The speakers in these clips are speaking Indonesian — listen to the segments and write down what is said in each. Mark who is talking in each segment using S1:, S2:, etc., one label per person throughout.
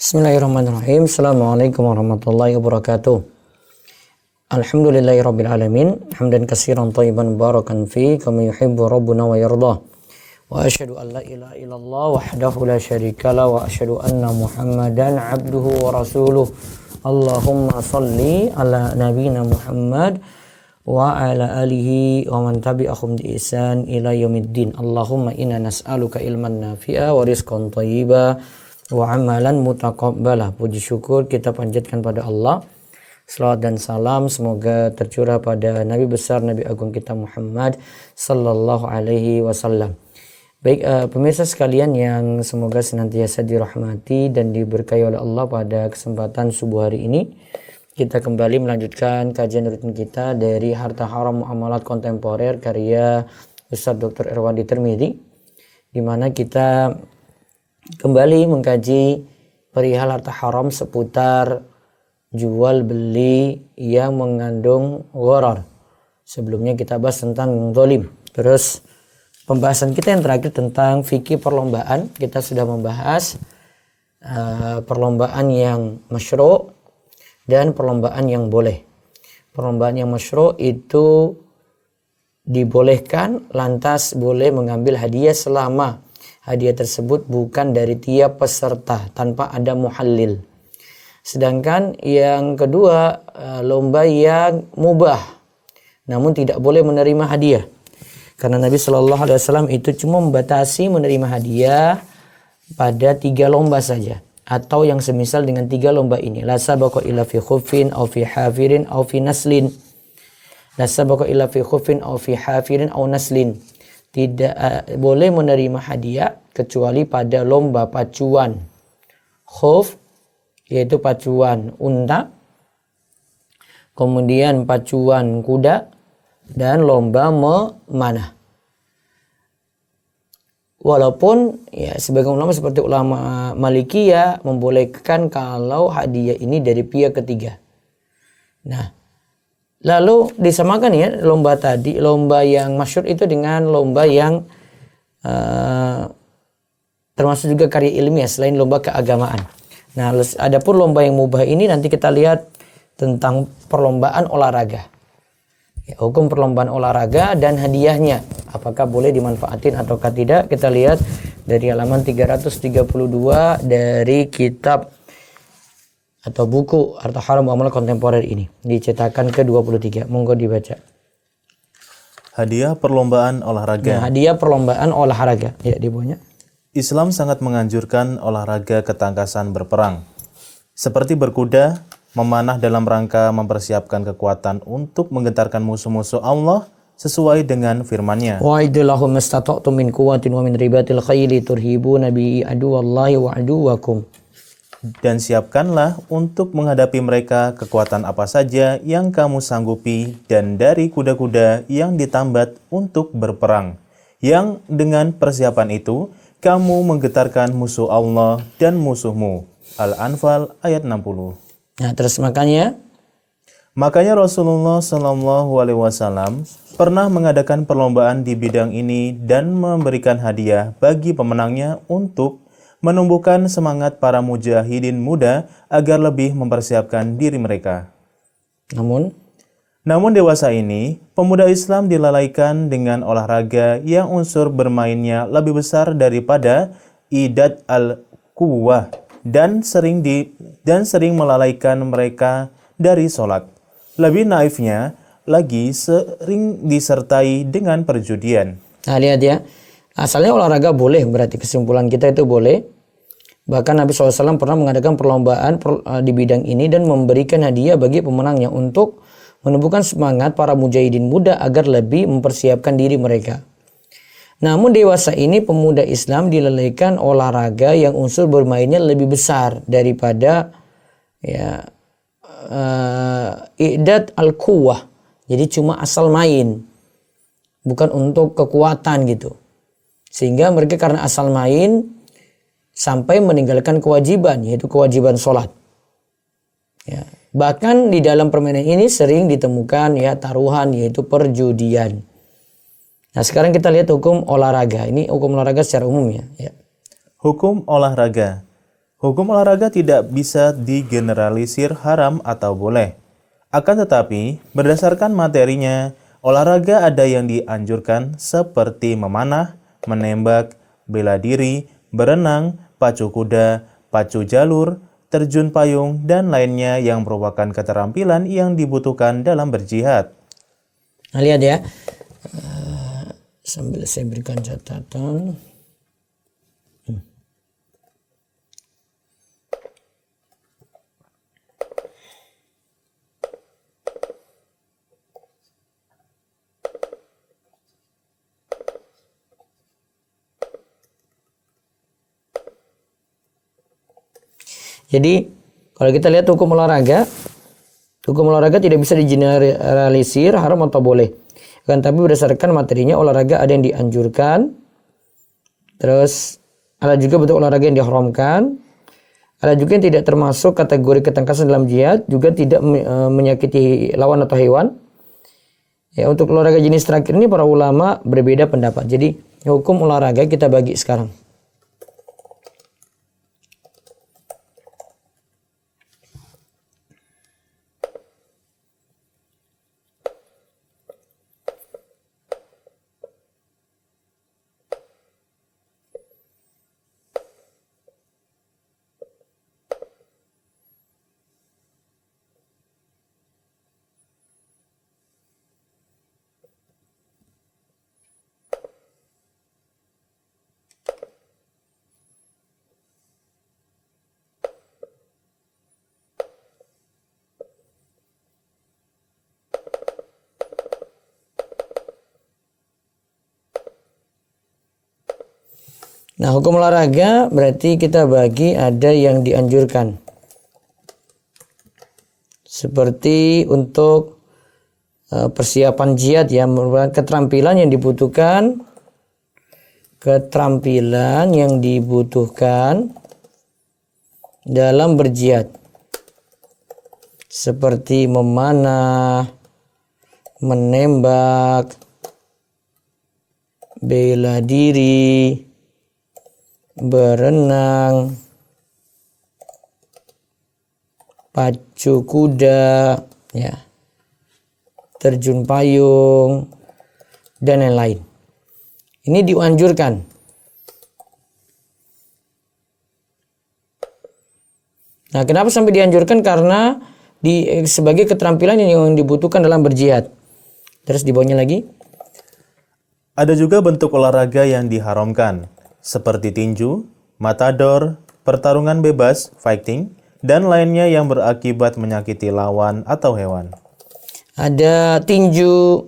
S1: Bismillahirrahmanirrahim. Assalamualaikum warahmatullahi wabarakatuh. Alhamdulillahirabbil alamin, hamdan katsiran thayyiban barakan fi kama yuhibbu rabbuna wa yarda. Wa asyhadu an la ilaha illallah wahdahu la syarikalah wa asyhadu anna Muhammadan abduhu wa rasuluh. Allahumma shalli ala nabiyyina Muhammad wa ala alihi wa man tabi'ahum bi ihsan ila yaumiddin. Allahumma inna nas'aluka ilman nafi'a wa rizqan thayyiba wa amalan mutaqabbalah. Puji syukur kita panjatkan pada Allah. Selawat dan salam semoga tercurah pada Nabi besar, Nabi agung kita Muhammad sallallahu alaihi wasallam. Baik, pemirsa sekalian yang semoga senantiasa dirahmati dan diberkahi oleh Allah, pada kesempatan subuh hari ini kita kembali melanjutkan kajian rutin kita dari Harta Haram Muamalat Kontemporer karya Ustaz Dr. Irwandi Tirmidzi, di mana kita kembali mengkaji perihal harta haram seputar jual beli yang mengandung gharar. Sebelumnya kita bahas tentang zalim. Terus pembahasan kita yang terakhir tentang fikih perlombaan, kita sudah membahas perlombaan yang masyru' dan perlombaan yang boleh. Perlombaan yang masyru' itu dibolehkan, lantas boleh mengambil hadiah selama hadiah tersebut bukan dari tiap peserta, tanpa ada muhallil. Sedangkan yang kedua, lomba yang mubah namun tidak boleh menerima hadiah, karena Nabi Shallallahu Alaihi Wasallam itu cuma membatasi menerima hadiah pada 3 lomba saja, atau yang semisal dengan 3 lomba ini. La sabaqa illa fi khuffin aw fi hafirin aw fi naslin. La sabaqa illa fi khuffin aw fi hafirin aw naslin. Tidak boleh menerima hadiah kecuali pada lomba pacuan khuf, yaitu pacuan unta, kemudian pacuan kuda, dan lomba memanah. Walaupun ya sebagian ulama seperti ulama Malikiyah membolehkan kalau hadiah ini dari pihak ketiga. Nah, lalu disamakan ya lomba tadi, lomba yang masyhur itu dengan lomba yang termasuk juga karya ilmiah selain lomba keagamaan. Nah, adapun lomba yang mubah ini nanti kita lihat tentang perlombaan olahraga. Ya, hukum perlombaan olahraga dan hadiahnya, apakah boleh dimanfaatin ataukah tidak, kita lihat dari halaman 332 dari kitab atau buku Harta Haram Muamalat Kontemporer ini, dicetakan ke-23. Monggo dibaca.
S2: Hadiah perlombaan olahraga.
S1: Nah, hadiah perlombaan olahraga. Ya, di bawahnya.
S2: Islam sangat menganjurkan olahraga ketangkasan berperang, seperti berkuda, memanah dalam rangka mempersiapkan kekuatan untuk menggentarkan musuh-musuh Allah sesuai dengan firman-Nya.
S1: Wa'iddu lahum mastata'tum min quwwatin wa min ribatil khayli turhibuna bi aduwallahi wa aduwakum.
S2: Dan siapkanlah untuk menghadapi mereka kekuatan apa saja yang kamu sanggupi, dan dari kuda-kuda yang ditambat untuk berperang, yang dengan persiapan itu kamu menggetarkan musuh Allah dan musuhmu. Al-Anfal ayat 60.
S1: Nah, terus makanya
S2: Rasulullah SAW pernah mengadakan perlombaan di bidang ini dan memberikan hadiah bagi pemenangnya untuk menumbuhkan semangat para mujahidin muda agar lebih mempersiapkan diri mereka. Namun dewasa ini, pemuda Islam dilalaikan dengan olahraga yang unsur bermainnya lebih besar daripada idad al-quwwah dan sering melalaikan mereka dari sholat. Lebih naifnya lagi, sering disertai dengan perjudian.
S1: Nah, lihat ya, asalnya olahraga boleh, berarti kesimpulan kita itu boleh. Bahkan Nabi SAW pernah mengadakan perlombaan di bidang ini dan memberikan hadiah bagi pemenangnya untuk menumbuhkan semangat para mujahidin muda agar lebih mempersiapkan diri mereka. Namun dewasa ini pemuda Islam dilalaikan olahraga yang unsur bermainnya lebih besar daripada i'dad al-quwwah. Jadi cuma asal main, bukan untuk kekuatan gitu. Sehingga mereka karena asal main sampai meninggalkan kewajiban, yaitu kewajiban sholat. Ya. Bahkan di dalam permainan ini sering ditemukan ya taruhan, yaitu perjudian. Nah, sekarang kita lihat hukum olahraga. Ini hukum olahraga secara umum ya.
S2: Hukum olahraga. Hukum olahraga tidak bisa digeneralisir haram atau boleh. Akan tetapi, berdasarkan materinya, olahraga ada yang dianjurkan seperti memanah, menembak, bela diri, berenang, pacu kuda, pacu jalur, terjun payung, dan lainnya yang merupakan keterampilan yang dibutuhkan dalam berjihad.
S1: Nah, lihat ya. Sambil saya berikan catatan. Jadi kalau kita lihat hukum olahraga tidak bisa digeneralisir haram atau boleh. Kan tapi berdasarkan materinya olahraga ada yang dianjurkan, terus ada juga bentuk olahraga yang diharamkan, ada juga yang tidak termasuk kategori ketangkasan dalam jihad, juga tidak menyakiti lawan atau hewan. Ya, untuk olahraga jenis terakhir ini para ulama berbeda pendapat. Jadi hukum olahraga kita bagi sekarang. Nah, hukum olahraga berarti kita bagi ada yang dianjurkan. Seperti untuk persiapan jihad ya, merupakan keterampilan yang dibutuhkan dalam berjihad. Seperti memanah, menembak, bela diri, berenang, pacu kuda, ya, terjun payung, dan lain-lain. Ini dianjurkan. Nah, kenapa sampai dianjurkan? Karena sebagai keterampilan yang dibutuhkan dalam berjihad. Terus di bawahnya lagi.
S2: Ada juga bentuk olahraga yang diharamkan, seperti tinju, matador, pertarungan bebas, fighting, dan lainnya yang berakibat menyakiti lawan atau hewan.
S1: Ada tinju,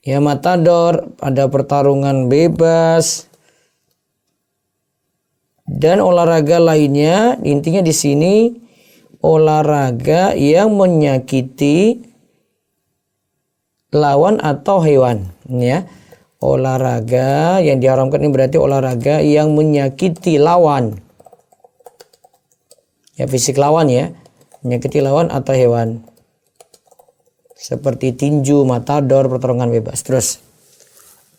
S1: ya matador, ada pertarungan bebas, dan olahraga lainnya. Intinya di sini olahraga yang menyakiti lawan atau hewan, ya. Olahraga yang diharamkan ini berarti olahraga yang menyakiti lawan. Ya, fisik lawan ya. Menyakiti lawan atau hewan. Seperti tinju, matador, pertarungan bebas. Terus.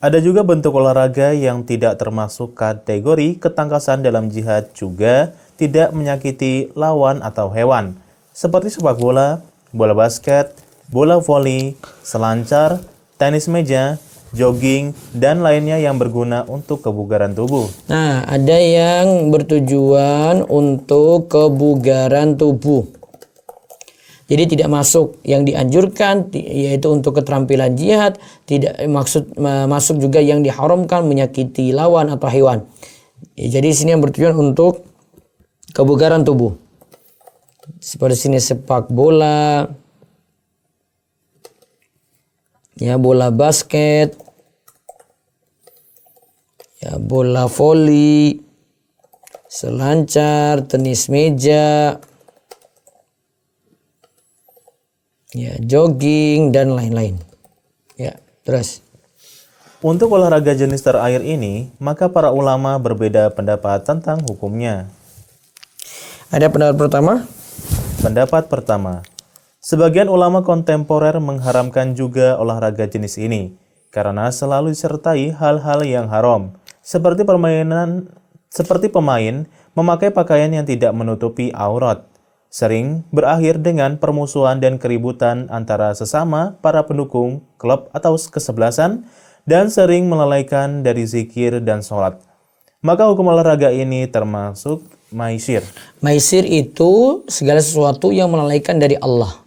S2: Ada juga bentuk olahraga yang tidak termasuk kategori ketangkasan dalam jihad juga tidak menyakiti lawan atau hewan. Seperti sepak bola, bola basket, bola voli, selancar, tenis meja, jogging, dan lainnya yang berguna untuk kebugaran tubuh.
S1: Nah, ada yang bertujuan untuk kebugaran tubuh. Jadi tidak masuk yang dianjurkan, yaitu untuk keterampilan jihad. Tidak masuk juga yang diharamkan, menyakiti lawan atau hewan. Jadi sini yang bertujuan untuk kebugaran tubuh. Seperti sini sepak bola, ya, bola basket, ya, bola voli, selancar, tenis meja, ya, jogging, dan lain-lain. Ya, terus.
S2: Untuk olahraga jenis terakhir ini, maka para ulama berbeda pendapat tentang hukumnya.
S1: Ada pendapat pertama?
S2: Pendapat pertama, sebagian ulama kontemporer mengharamkan juga olahraga jenis ini karena selalu disertai hal-hal yang haram, seperti pemain memakai pakaian yang tidak menutupi aurat, sering berakhir dengan permusuhan dan keributan antara sesama para pendukung klub atau kesebelasan, dan sering melalaikan dari zikir dan sholat. Maka hukum olahraga ini termasuk maisir.
S1: Maisir itu segala sesuatu yang melalaikan dari Allah.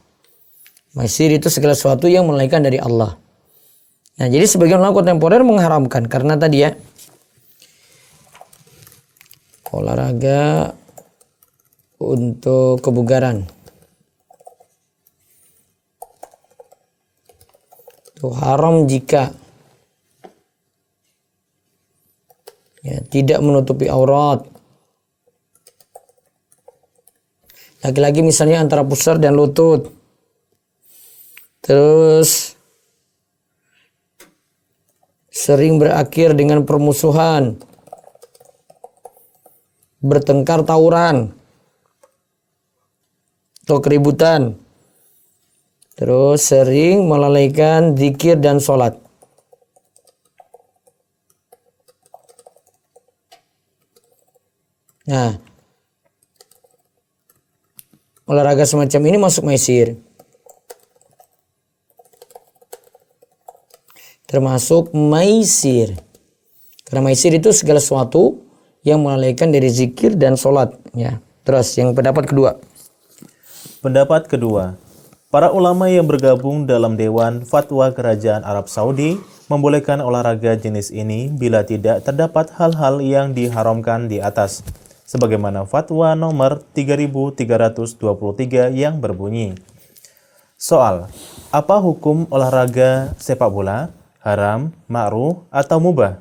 S1: Maisir itu segala sesuatu yang melalaikan dari Allah. Nah, jadi sebagian ulama kontemporer mengharamkan karena tadi ya, olahraga untuk kebugaran itu haram jika ya, tidak menutupi aurat. Laki-laki misalnya antara pusar dan lutut. Terus sering berakhir dengan permusuhan, bertengkar tawuran, atau keributan. Terus sering melalaikan zikir dan sholat. Nah, olahraga semacam ini masuk maisir. Termasuk maisir. Karena maisir itu segala sesuatu yang melalaikan dari zikir dan sholat. Ya. Terus yang pendapat kedua.
S2: Pendapat kedua, para ulama yang bergabung dalam Dewan Fatwa Kerajaan Arab Saudi membolehkan olahraga jenis ini bila tidak terdapat hal-hal yang diharamkan di atas. Sebagaimana fatwa nomor 3323 yang berbunyi. Soal, apa hukum olahraga sepak bola? Haram, makruh, atau mubah?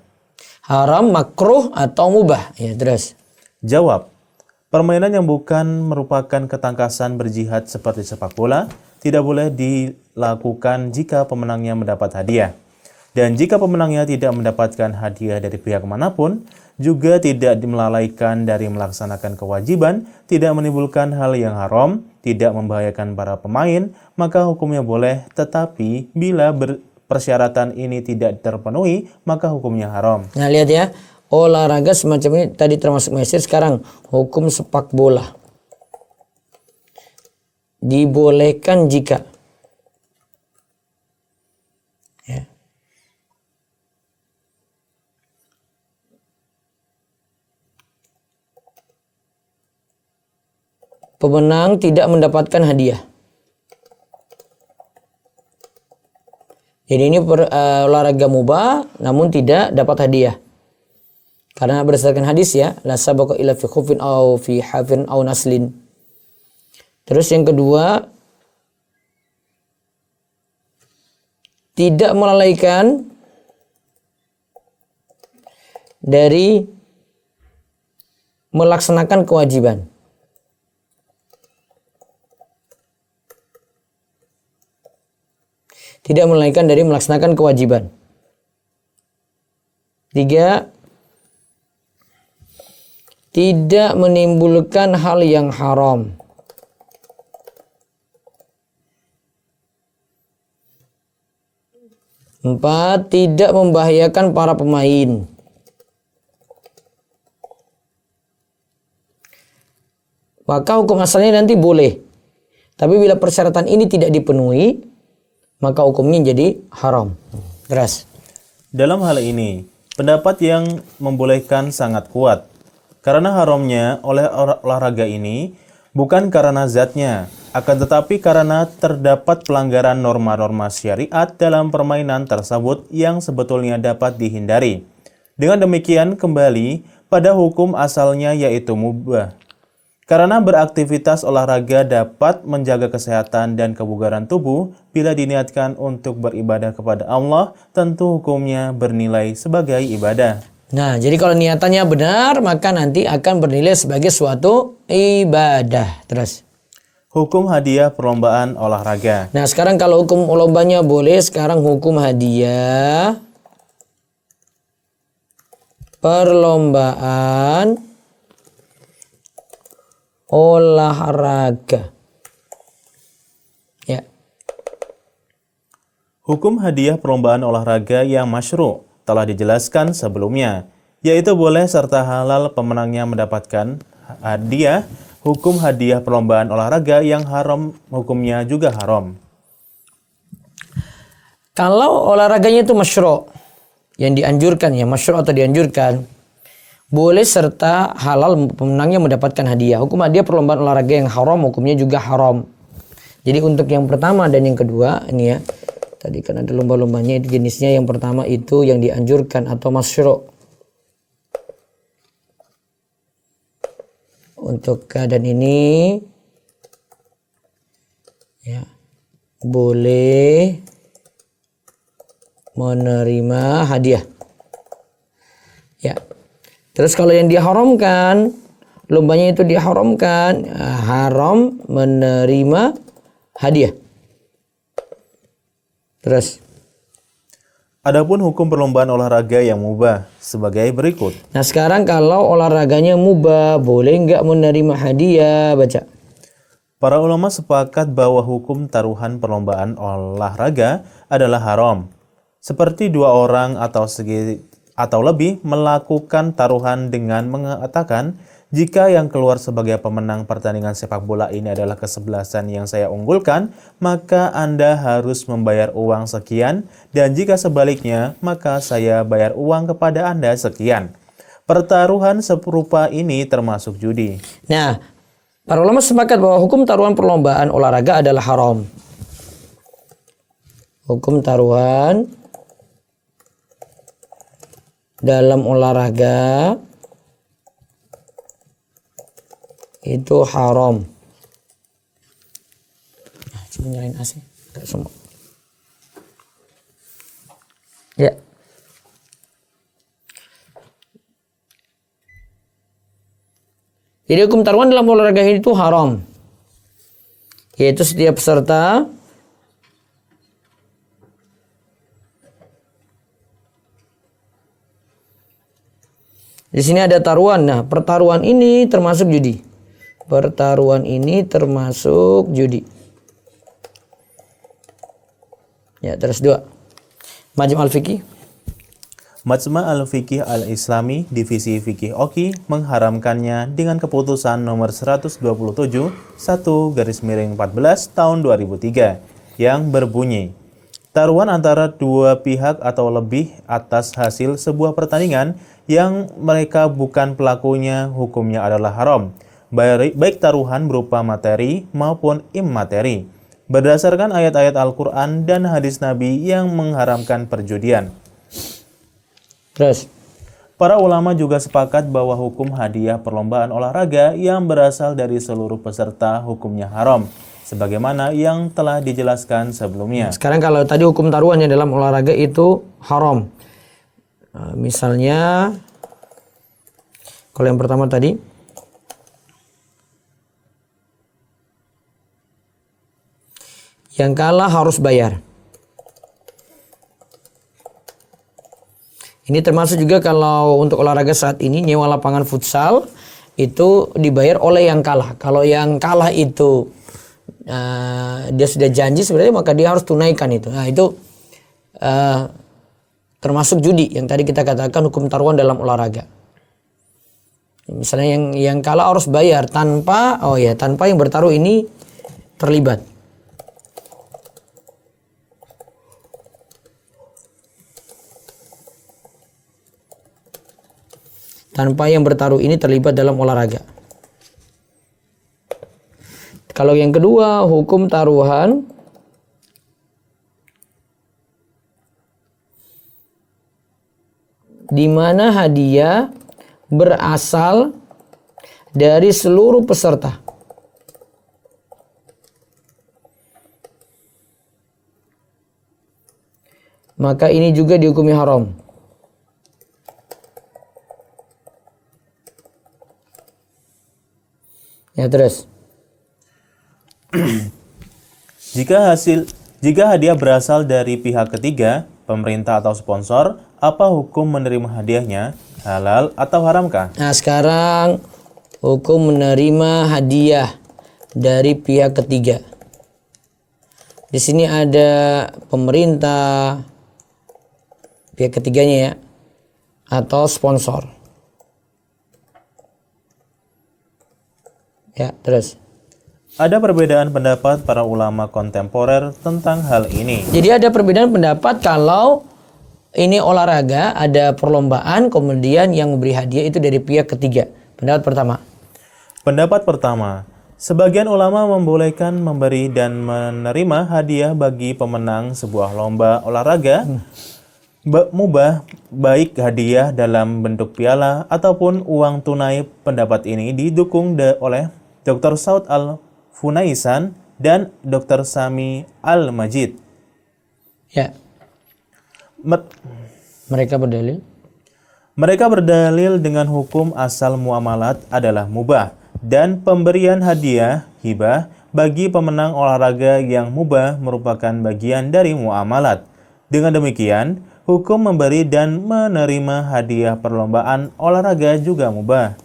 S1: Haram, makruh, atau mubah? Ya, terus.
S2: Jawab, permainan yang bukan merupakan ketangkasan berjihad seperti sepak bola tidak boleh dilakukan jika pemenangnya mendapat hadiah. Dan jika pemenangnya tidak mendapatkan hadiah dari pihak manapun, juga tidak melalaikan dari melaksanakan kewajiban, tidak menimbulkan hal yang haram, tidak membahayakan para pemain, maka hukumnya boleh, tetapi bila persyaratan ini tidak terpenuhi, maka hukumnya haram.
S1: Nah, lihat ya, olahraga semacam ini tadi termasuk maisir. Sekarang hukum sepak bola dibolehkan jika ya, pemenang tidak mendapatkan hadiah. Jadi ini olahraga mubah namun tidak dapat hadiah. Karena berdasarkan hadis ya, la sabaqa illa fi khufin aw fi hafin aw naslin. Terus yang kedua, tidak melalaikan dari melaksanakan kewajiban. Tidak melalaikan dari melaksanakan kewajiban. 3. Tidak menimbulkan hal yang haram. 4. Tidak membahayakan para pemain. Maka hukum asalnya nanti boleh. Tapi bila persyaratan ini tidak dipenuhi, maka hukumnya jadi haram. Terus.
S2: Dalam hal ini, pendapat yang membolehkan sangat kuat. Karena haramnya oleh olahraga ini bukan karena zatnya, akan tetapi karena terdapat pelanggaran norma-norma syariat dalam permainan tersebut yang sebetulnya dapat dihindari. Dengan demikian kembali pada hukum asalnya yaitu mubah. Karena beraktivitas olahraga dapat menjaga kesehatan dan kebugaran tubuh, bila diniatkan untuk beribadah kepada Allah, tentu hukumnya bernilai sebagai ibadah.
S1: Nah, jadi kalau niatannya benar, maka nanti akan bernilai sebagai suatu ibadah. Terus.
S2: Hukum hadiah perlombaan olahraga.
S1: Nah, sekarang kalau hukum lombanya boleh, sekarang hukum hadiah perlombaan olahraga. Ya.
S2: Hukum hadiah perlombaan olahraga yang masyru' telah dijelaskan sebelumnya, yaitu boleh serta halal pemenangnya mendapatkan hukum hadiah perlombaan olahraga yang haram hukumnya juga haram.
S1: Kalau olahraganya itu masyru', yang dianjurkan ya, masyru' atau dianjurkan, boleh serta halal pemenangnya mendapatkan hadiah. Hukum hadiah perlombaan olahraga yang haram hukumnya juga haram. Jadi untuk yang pertama dan yang kedua ini ya, tadi kan ada lomba-lombanya itu jenisnya, yang pertama itu yang dianjurkan atau masyru'. Untuk keadaan ini ya, boleh menerima hadiah. Ya. Terus kalau yang diharamkan, lombanya itu diharamkan, haram menerima hadiah. Terus
S2: Adapun hukum perlombaan olahraga yang mubah sebagai berikut.
S1: nah sekarang kalau olahraganya mubah, boleh nggak menerima hadiah? Baca.
S2: Para ulama sepakat bahwa hukum taruhan perlombaan olahraga adalah haram. Seperti dua orang atau lebih melakukan taruhan dengan mengatakan, jika yang keluar sebagai pemenang pertandingan sepak bola ini adalah kesebelasan yang saya unggulkan, maka Anda harus membayar uang sekian, dan jika sebaliknya, maka saya bayar uang kepada Anda sekian. Pertaruhan serupa ini termasuk judi.
S1: Nah, para ulama sepakat bahwa hukum taruhan perlombaan olahraga adalah haram. Hukum taruhan dalam olahraga itu haram. Nah, coba nyalain AC. Gak semua. Ya. Jadi hukum taruhan dalam olahraga itu haram. Yaitu setiap peserta di sini ada taruhan. Nah, pertaruhan ini termasuk judi. Pertaruhan ini termasuk judi. Ya, terus 2. Majma' al-Fiqih.
S2: Majma' al-Fiqih al-Islami Divisi Fikih Oki mengharamkannya dengan keputusan nomor 127 1/14 tahun 2003 yang berbunyi, taruhan antara dua pihak atau lebih atas hasil sebuah pertandingan yang mereka bukan pelakunya hukumnya adalah haram, baik taruhan berupa materi maupun imateri, berdasarkan ayat-ayat Al-Quran dan hadis Nabi yang mengharamkan perjudian.
S1: Terus,
S2: para ulama juga sepakat bahwa hukum hadiah perlombaan olahraga yang berasal dari seluruh peserta hukumnya haram, sebagaimana yang telah dijelaskan sebelumnya.
S1: sekarang kalau tadi hukum taruhan yang dalam olahraga itu haram. Misalnya, kalau yang pertama tadi, yang kalah harus bayar. Ini termasuk juga kalau untuk olahraga saat ini nyewa lapangan futsal itu dibayar oleh yang kalah. Kalau yang kalah itu dia sudah janji sebenarnya, maka dia harus tunaikan itu. Nah itu termasuk judi yang tadi kita katakan hukum taruhan dalam olahraga. Misalnya yang kalah harus bayar tanpa yang bertaruh ini terlibat. Tanpa yang bertaruh ini terlibat dalam olahraga. Kalau yang kedua, hukum taruhan di mana hadiah berasal dari seluruh peserta. Maka ini juga dihukumi haram. Ya, terus.
S2: Jika hadiah berasal dari pihak ketiga, pemerintah atau sponsor, apa hukum menerima hadiahnya? Halal atau haramkah?
S1: Nah, sekarang hukum menerima hadiah dari pihak ketiga. Di sini ada pemerintah, pihak ketiganya ya, atau sponsor. Ya, terus.
S2: Ada perbedaan pendapat para ulama kontemporer tentang hal ini.
S1: Jadi ada perbedaan pendapat kalau ini olahraga, ada perlombaan, kemudian yang memberi hadiah itu dari pihak ketiga. Pendapat pertama.
S2: Pendapat pertama, sebagian ulama membolehkan memberi dan menerima hadiah bagi pemenang sebuah lomba olahraga. Mubah baik hadiah dalam bentuk piala ataupun uang tunai. Pendapat ini didukung oleh Dr. Saud Al-Funaisan dan Dr. Sami Al-Majid.
S1: Ya. Mereka berdalil.
S2: Mereka berdalil dengan hukum asal muamalat adalah mubah dan pemberian hadiah hibah bagi pemenang olahraga yang mubah merupakan bagian dari muamalat. Dengan demikian, hukum memberi dan menerima hadiah perlombaan olahraga juga mubah.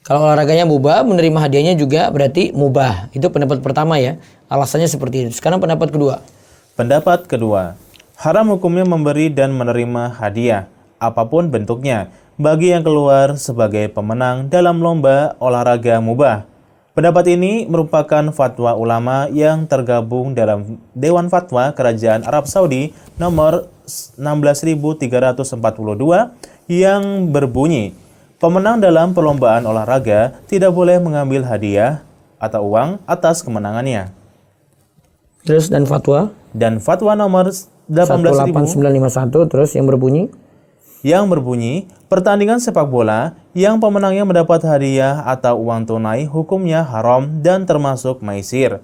S1: Kalau olahraganya mubah, menerima hadiahnya juga berarti mubah. Itu pendapat pertama ya. Alasannya seperti itu. Sekarang pendapat kedua.
S2: Pendapat kedua, haram hukumnya memberi dan menerima hadiah, apapun bentuknya, bagi yang keluar sebagai pemenang dalam lomba olahraga mubah. Pendapat ini merupakan fatwa ulama yang tergabung dalam Dewan Fatwa Kerajaan Arab Saudi nomor 16.342 yang berbunyi, pemenang dalam perlombaan olahraga tidak boleh mengambil hadiah atau uang atas kemenangannya.
S1: Terus dan fatwa?
S2: Dan fatwa nomor
S1: 18951 terus yang berbunyi?
S2: Yang berbunyi, pertandingan sepak bola yang pemenangnya mendapat hadiah atau uang tunai hukumnya haram dan termasuk maisir.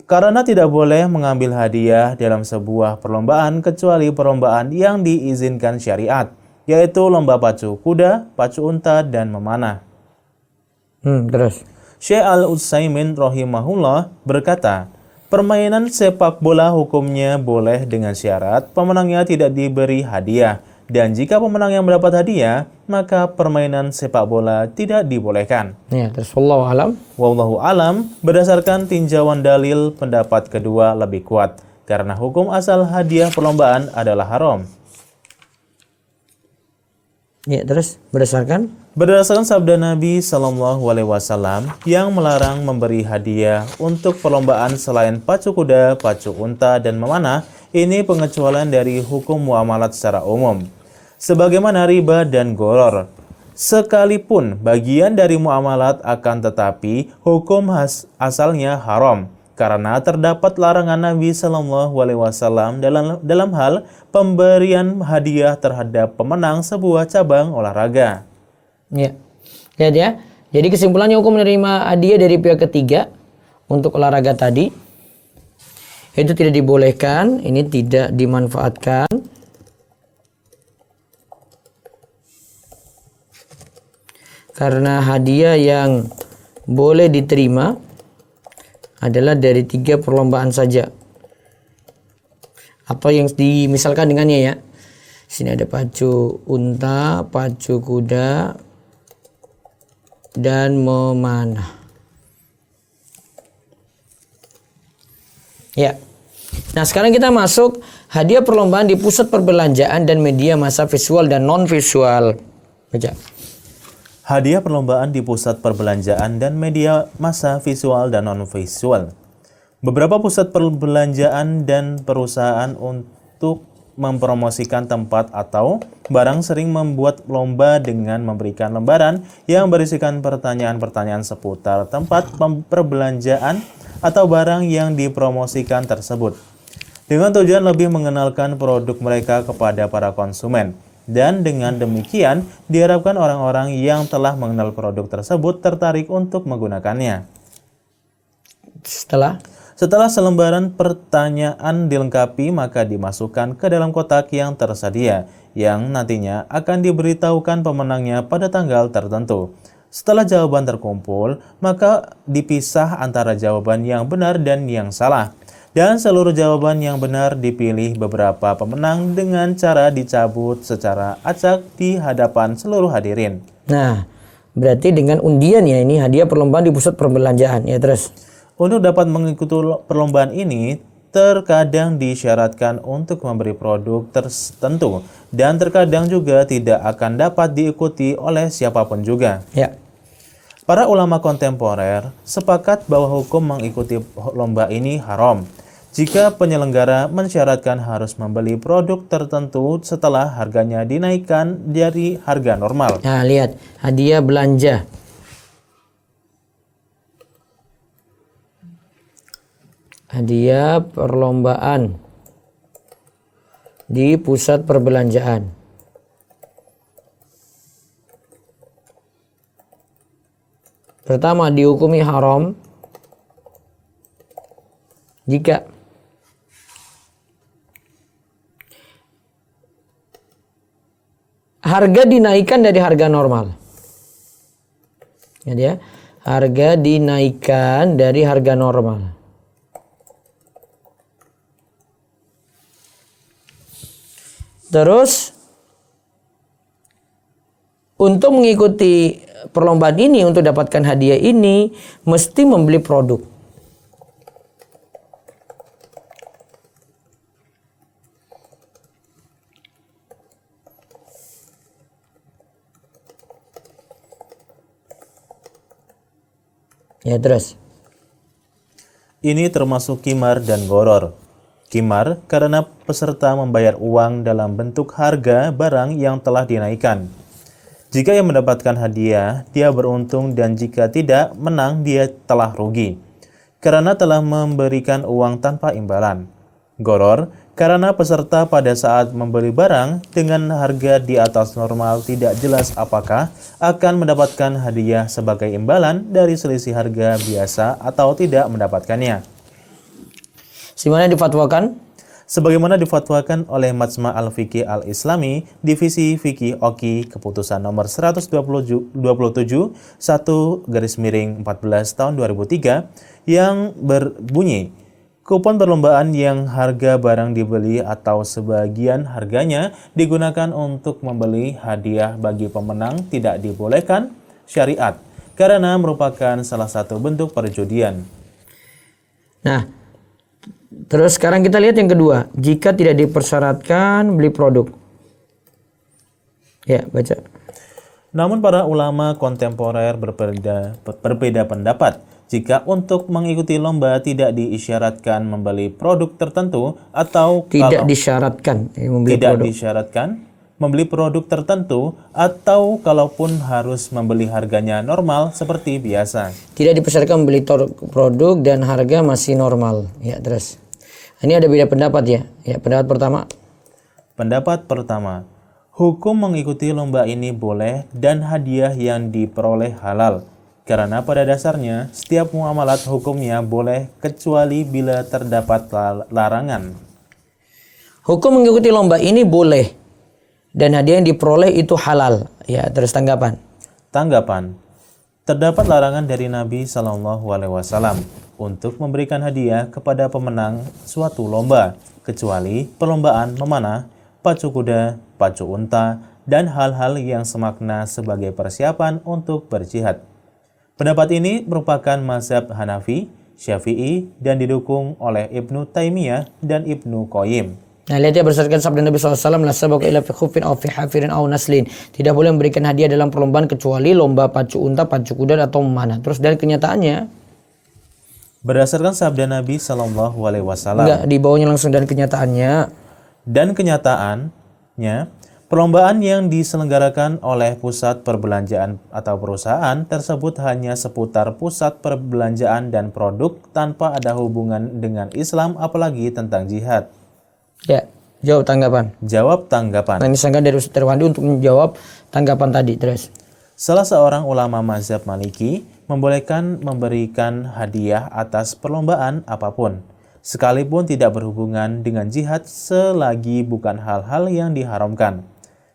S2: Karena tidak boleh mengambil hadiah dalam sebuah perlombaan kecuali perlombaan yang diizinkan syariat, yaitu lomba pacu kuda, pacu unta, dan memanah.
S1: Terus?
S2: Syekh Al-Utsaimin rahimahullah berkata, permainan sepak bola hukumnya boleh dengan syarat pemenangnya tidak diberi hadiah. Dan jika pemenang yang mendapat hadiah, maka permainan sepak bola tidak dibolehkan.
S1: Ya, terus wallahu alam.
S2: Wallahu alam, berdasarkan tinjauan dalil, pendapat kedua lebih kuat karena hukum asal hadiah perlombaan adalah haram.
S1: Ya, terus berdasarkan
S2: sabda Nabi Shallallahu Alaihi Wasallam yang melarang memberi hadiah untuk perlombaan selain pacu kuda, pacu unta, dan memanah, ini pengecualian dari hukum muamalat secara umum. Sebagaimana riba dan goror, sekalipun bagian dari muamalat akan tetapi hukum asalnya haram. Karena terdapat larangan Nabi Shallallahu Alaihi Wasallam dalam hal pemberian hadiah terhadap pemenang sebuah cabang olahraga.
S1: Ya, lihat ya. Jadi kesimpulannya hukum menerima hadiah dari pihak ketiga untuk olahraga tadi itu tidak dibolehkan, ini tidak dimanfaatkan. Karena hadiah yang boleh diterima adalah dari 3 perlombaan saja. Apa yang dimisalkan dengannya ya. Sini ada pacu unta, pacu kuda, dan memanah. Ya. Nah, sekarang kita masuk hadiah perlombaan di pusat perbelanjaan dan media massa visual dan non visual. Baca.
S2: Hadiah perlombaan di pusat perbelanjaan dan media massa visual dan non-visual. Beberapa pusat perbelanjaan dan perusahaan untuk mempromosikan tempat atau barang sering membuat lomba dengan memberikan lembaran yang berisikan pertanyaan-pertanyaan seputar tempat perbelanjaan atau barang yang dipromosikan tersebut, dengan tujuan lebih mengenalkan produk mereka kepada para konsumen. Dan dengan demikian, diharapkan orang-orang yang telah mengenal produk tersebut tertarik untuk menggunakannya. Setelah selembaran pertanyaan dilengkapi, maka dimasukkan ke dalam kotak yang tersedia, yang nantinya akan diberitahukan pemenangnya pada tanggal tertentu. Setelah jawaban terkumpul, maka dipisah antara jawaban yang benar dan yang salah. Dan seluruh jawaban yang benar dipilih beberapa pemenang dengan cara dicabut secara acak di hadapan seluruh hadirin.
S1: Nah, berarti dengan undian ya, ini hadiah perlombaan di pusat perbelanjaan ya. Terus
S2: untuk dapat mengikuti perlombaan ini, terkadang disyaratkan untuk memberi produk tertentu dan terkadang juga tidak akan dapat diikuti oleh siapapun juga.
S1: Ya.
S2: Para ulama kontemporer sepakat bahwa hukum mengikuti lomba ini haram jika penyelenggara mensyaratkan harus membeli produk tertentu setelah harganya dinaikkan dari harga normal.
S1: Nah, lihat, hadiah belanja. Hadiah perlombaan di pusat perbelanjaan. Pertama, dihukumi haram jika harga dinaikkan dari harga normal. Ya, harga dinaikkan dari harga normal. Terus untuk mengikuti perlombaan ini, untuk dapatkan hadiah ini, mesti membeli produk. Ya, terus.
S2: Ini termasuk qimar dan gharar. Qimar karena peserta membayar uang dalam bentuk harga barang yang telah dinaikkan. Jika ia mendapatkan hadiah, dia beruntung, dan jika tidak, menang, dia telah rugi karena telah memberikan uang tanpa imbalan. Gharar karena peserta pada saat membeli barang dengan harga di atas normal tidak jelas apakah akan mendapatkan hadiah sebagai imbalan dari selisih harga biasa atau tidak mendapatkannya.
S1: Sebagaimana difatwakan?
S2: Sebagaimana difatwakan oleh Majma' Al-Fiqih Al-Islami, Divisi Fikih Oki, keputusan nomor 127 1/14 tahun 2003 yang berbunyi, kupon perlombaan yang harga barang dibeli atau sebagian harganya digunakan untuk membeli hadiah bagi pemenang tidak dibolehkan syariat karena merupakan salah satu bentuk perjudian.
S1: Nah, terus sekarang kita lihat yang kedua. Jika tidak dipersyaratkan beli produk. Ya, baca.
S2: Namun para ulama kontemporer berbeda pendapat jika untuk mengikuti lomba tidak diisyaratkan membeli produk tertentu atau disyaratkan membeli produk tertentu atau kalaupun harus membeli harganya normal seperti biasa. Tidak
S1: dipersyaratkan membeli produk dan harga masih normal. Ya, terus. Ini ada beda pendapat ya. Ya, pendapat pertama.
S2: Pendapat pertama, hukum mengikuti lomba ini boleh dan hadiah yang diperoleh halal. Karena pada dasarnya setiap muamalat hukumnya boleh kecuali bila terdapat larangan.
S1: Hukum mengikuti lomba ini boleh dan hadiah yang diperoleh itu halal. Ya, terus tanggapan.
S2: Tanggapan. Terdapat larangan dari Nabi SAW untuk memberikan hadiah kepada pemenang suatu lomba, kecuali perlombaan memanah, pacu kuda, pacu unta, dan hal-hal yang semakna sebagai persiapan untuk berjihad. Pendapat ini merupakan mazhab Hanafi, Syafi'i, dan didukung oleh Ibnu Taimiyah dan Ibnu Qayyim.
S1: Nah, lihat ya, berdasarkan sabda Nabi SAW, la sabaq ila fi khufin aw fi hafirin aw naslin. Tidak boleh memberikan hadiah dalam perlombaan kecuali lomba pacu unta, pacu kuda, atau memanah. Terus dari kenyataannya,
S2: berdasarkan sabda Nabi SAW,
S1: enggak, di bawahnya langsung dan kenyataannya.
S2: Dan kenyataannya, perlombaan yang diselenggarakan oleh pusat perbelanjaan atau perusahaan tersebut hanya seputar pusat perbelanjaan dan produk tanpa ada hubungan dengan Islam apalagi tentang jihad.
S1: Ya, jawab tanggapan.
S2: Jawab tanggapan.
S1: Nah, ini sangat dari Ustaz Irwandi untuk menjawab tanggapan tadi. Terus.
S2: Salah seorang ulama mazhab Maliki membolehkan memberikan hadiah atas perlombaan apapun, sekalipun tidak berhubungan dengan jihad selagi bukan hal-hal yang diharamkan.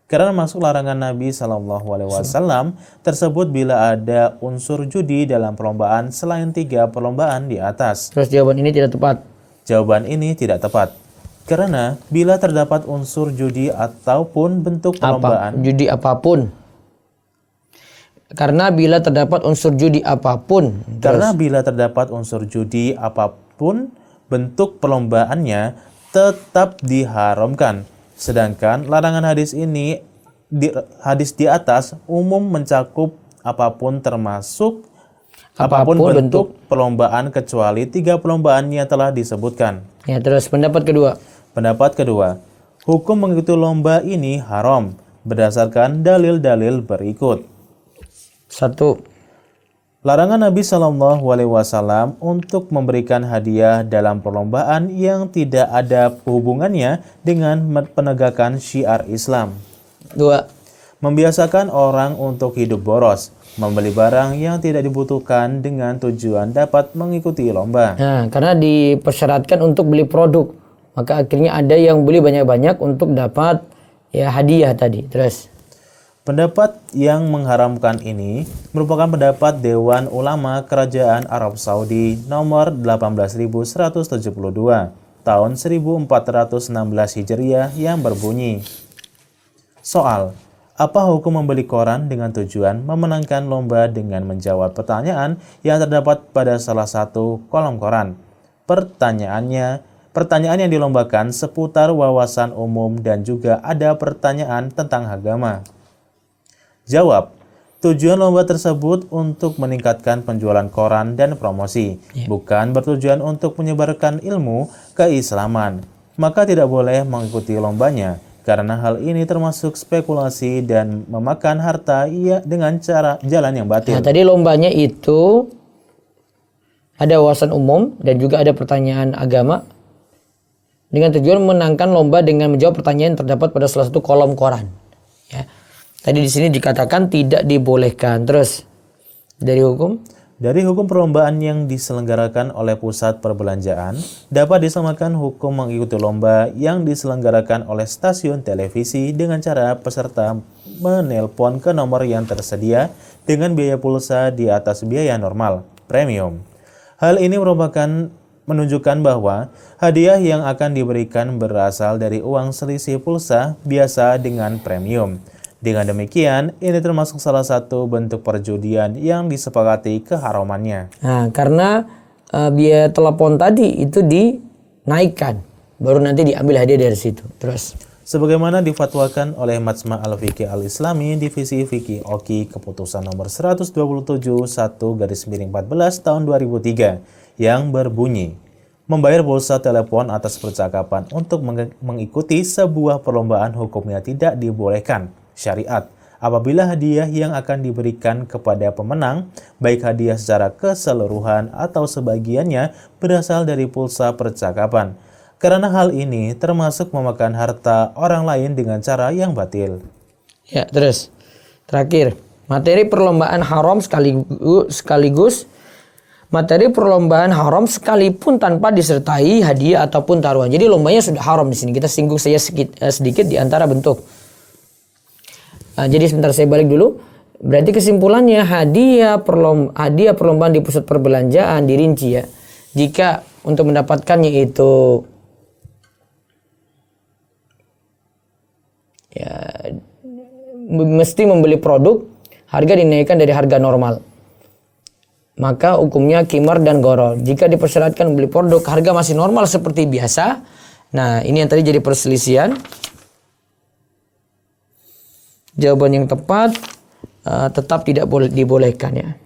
S2: Karena masuk larangan Nabi SAW tersebut bila ada unsur judi dalam perlombaan selain 3 perlombaan di atas.
S1: Terus jawaban ini tidak tepat.
S2: Jawaban ini tidak tepat. Karena bila terdapat unsur judi ataupun bentuk perlombaan.
S1: Judi apapun. Karena bila terdapat unsur judi apapun.
S2: Karena bila terdapat unsur judi apapun, bentuk perlombaannya tetap diharamkan. Sedangkan larangan hadis di atas umum mencakup apapun
S1: Apapun
S2: bentuk perlombaan kecuali 3 perlombaan yang telah disebutkan.
S1: Ya, terus pendapat kedua.
S2: Pendapat kedua, hukum mengikuti lomba ini haram berdasarkan dalil-dalil berikut.
S1: 1.
S2: Larangan Nabi Shallallahu Alaihi Wasallam untuk memberikan hadiah dalam perlombaan yang tidak ada hubungannya dengan penegakan syiar Islam.
S1: 2.
S2: Membiasakan orang untuk hidup boros, membeli barang yang tidak dibutuhkan dengan tujuan dapat mengikuti lomba.
S1: Nah, karena dipersyaratkan untuk beli produk, maka akhirnya ada yang beli banyak-banyak untuk dapat ya hadiah tadi. Terus
S2: Pendapat yang mengharamkan ini merupakan pendapat Dewan Ulama Kerajaan Arab Saudi nomor 18.172 tahun 1416 Hijriah yang berbunyi, soal, apa hukum membeli koran dengan tujuan memenangkan lomba dengan menjawab pertanyaan yang terdapat pada salah satu kolom koran? Pertanyaan yang dilombakan seputar wawasan umum dan juga ada pertanyaan tentang agama. Jawab, tujuan lomba tersebut untuk meningkatkan penjualan koran dan promosi, bukan bertujuan untuk menyebarkan ilmu keislaman. Maka tidak boleh mengikuti lombanya, karena hal ini termasuk spekulasi dan memakan harta dengan cara jalan yang batil.
S1: Nah, tadi lombanya itu ada wawasan umum dan juga ada pertanyaan agama dengan tujuan memenangkan lomba dengan menjawab pertanyaan yang terdapat pada salah satu kolom koran. Ya. Tadi di sini dikatakan tidak dibolehkan. Terus dari hukum?
S2: Dari hukum perlombaan yang diselenggarakan oleh pusat perbelanjaan dapat disamakan hukum mengikuti lomba yang diselenggarakan oleh stasiun televisi dengan cara peserta menelpon ke nomor yang tersedia dengan biaya pulsa di atas biaya normal, premium. Hal ini menunjukkan bahwa hadiah yang akan diberikan berasal dari uang selisih pulsa biasa dengan premium. Dengan demikian, ini termasuk salah satu bentuk perjudian yang disepakati keharamannya.
S1: Nah, karena biaya telepon tadi itu dinaikkan, baru nanti diambil hadiah dari situ. Terus,
S2: sebagaimana difatwakan oleh Majma' Al-Fiqih Al-Islami Divisi Fikih Oki Keputusan nomor 127/1/14 tahun 2003 yang berbunyi, membayar pulsa telepon atas percakapan untuk mengikuti sebuah perlombaan hukumnya tidak dibolehkan syariat apabila hadiah yang akan diberikan kepada pemenang, baik hadiah secara keseluruhan atau sebagiannya, berasal dari pulsa percakapan. Karena hal ini termasuk memakan harta orang lain dengan cara yang batil.
S1: Ya, terus terakhir, materi perlombaan haram sekaligus materi perlombaan haram sekalipun tanpa disertai hadiah ataupun taruhan. Jadi lombanya sudah haram di sini. Kita singgung saja sedikit di antara bentuk. Nah, jadi sebentar saya balik dulu. Berarti kesimpulannya hadiah perlombaan di pusat perbelanjaan dirinci ya. Jika untuk mendapatkannya itu ya mesti membeli produk, harga dinaikkan dari harga normal. Maka hukumnya qimar dan gharar. Jika dipersyaratkan membeli produk harga masih normal seperti biasa. Nah, ini yang tadi jadi perselisihan. Jawaban yang tepat tetap tidak boleh dibolehkan ya.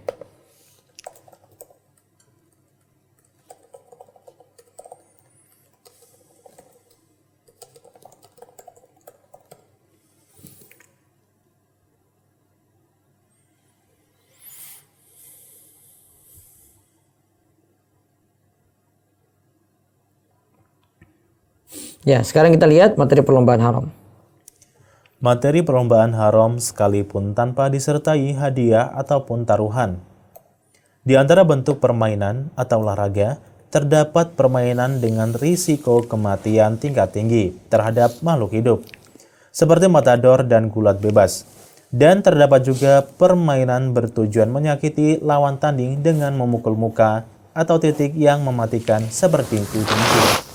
S1: Ya, sekarang kita lihat materi perlombaan haram.
S2: Materi perlombaan haram sekalipun tanpa disertai hadiah ataupun taruhan. Di antara bentuk permainan atau olahraga, terdapat permainan dengan risiko kematian tingkat tinggi terhadap makhluk hidup, seperti matador dan gulat bebas. Dan terdapat juga permainan bertujuan menyakiti lawan tanding dengan memukul muka atau titik yang mematikan seperti kunci.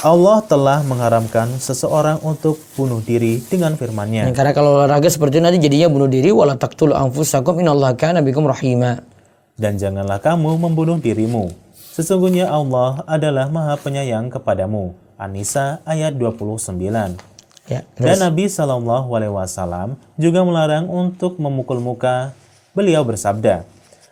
S2: Allah telah mengharamkan seseorang untuk bunuh diri dengan firman-Nya.
S1: Karena kalau olahraga seperti itu nanti jadinya bunuh diri, wala taqtulu anfusakum innallaha kana bikum rahima.
S2: Dan janganlah kamu membunuh dirimu. Sesungguhnya Allah adalah Maha Penyayang kepadamu. An-Nisa ayat 29.
S1: Ya,
S2: dan Nabi SAW juga melarang untuk memukul muka Beliau bersabda,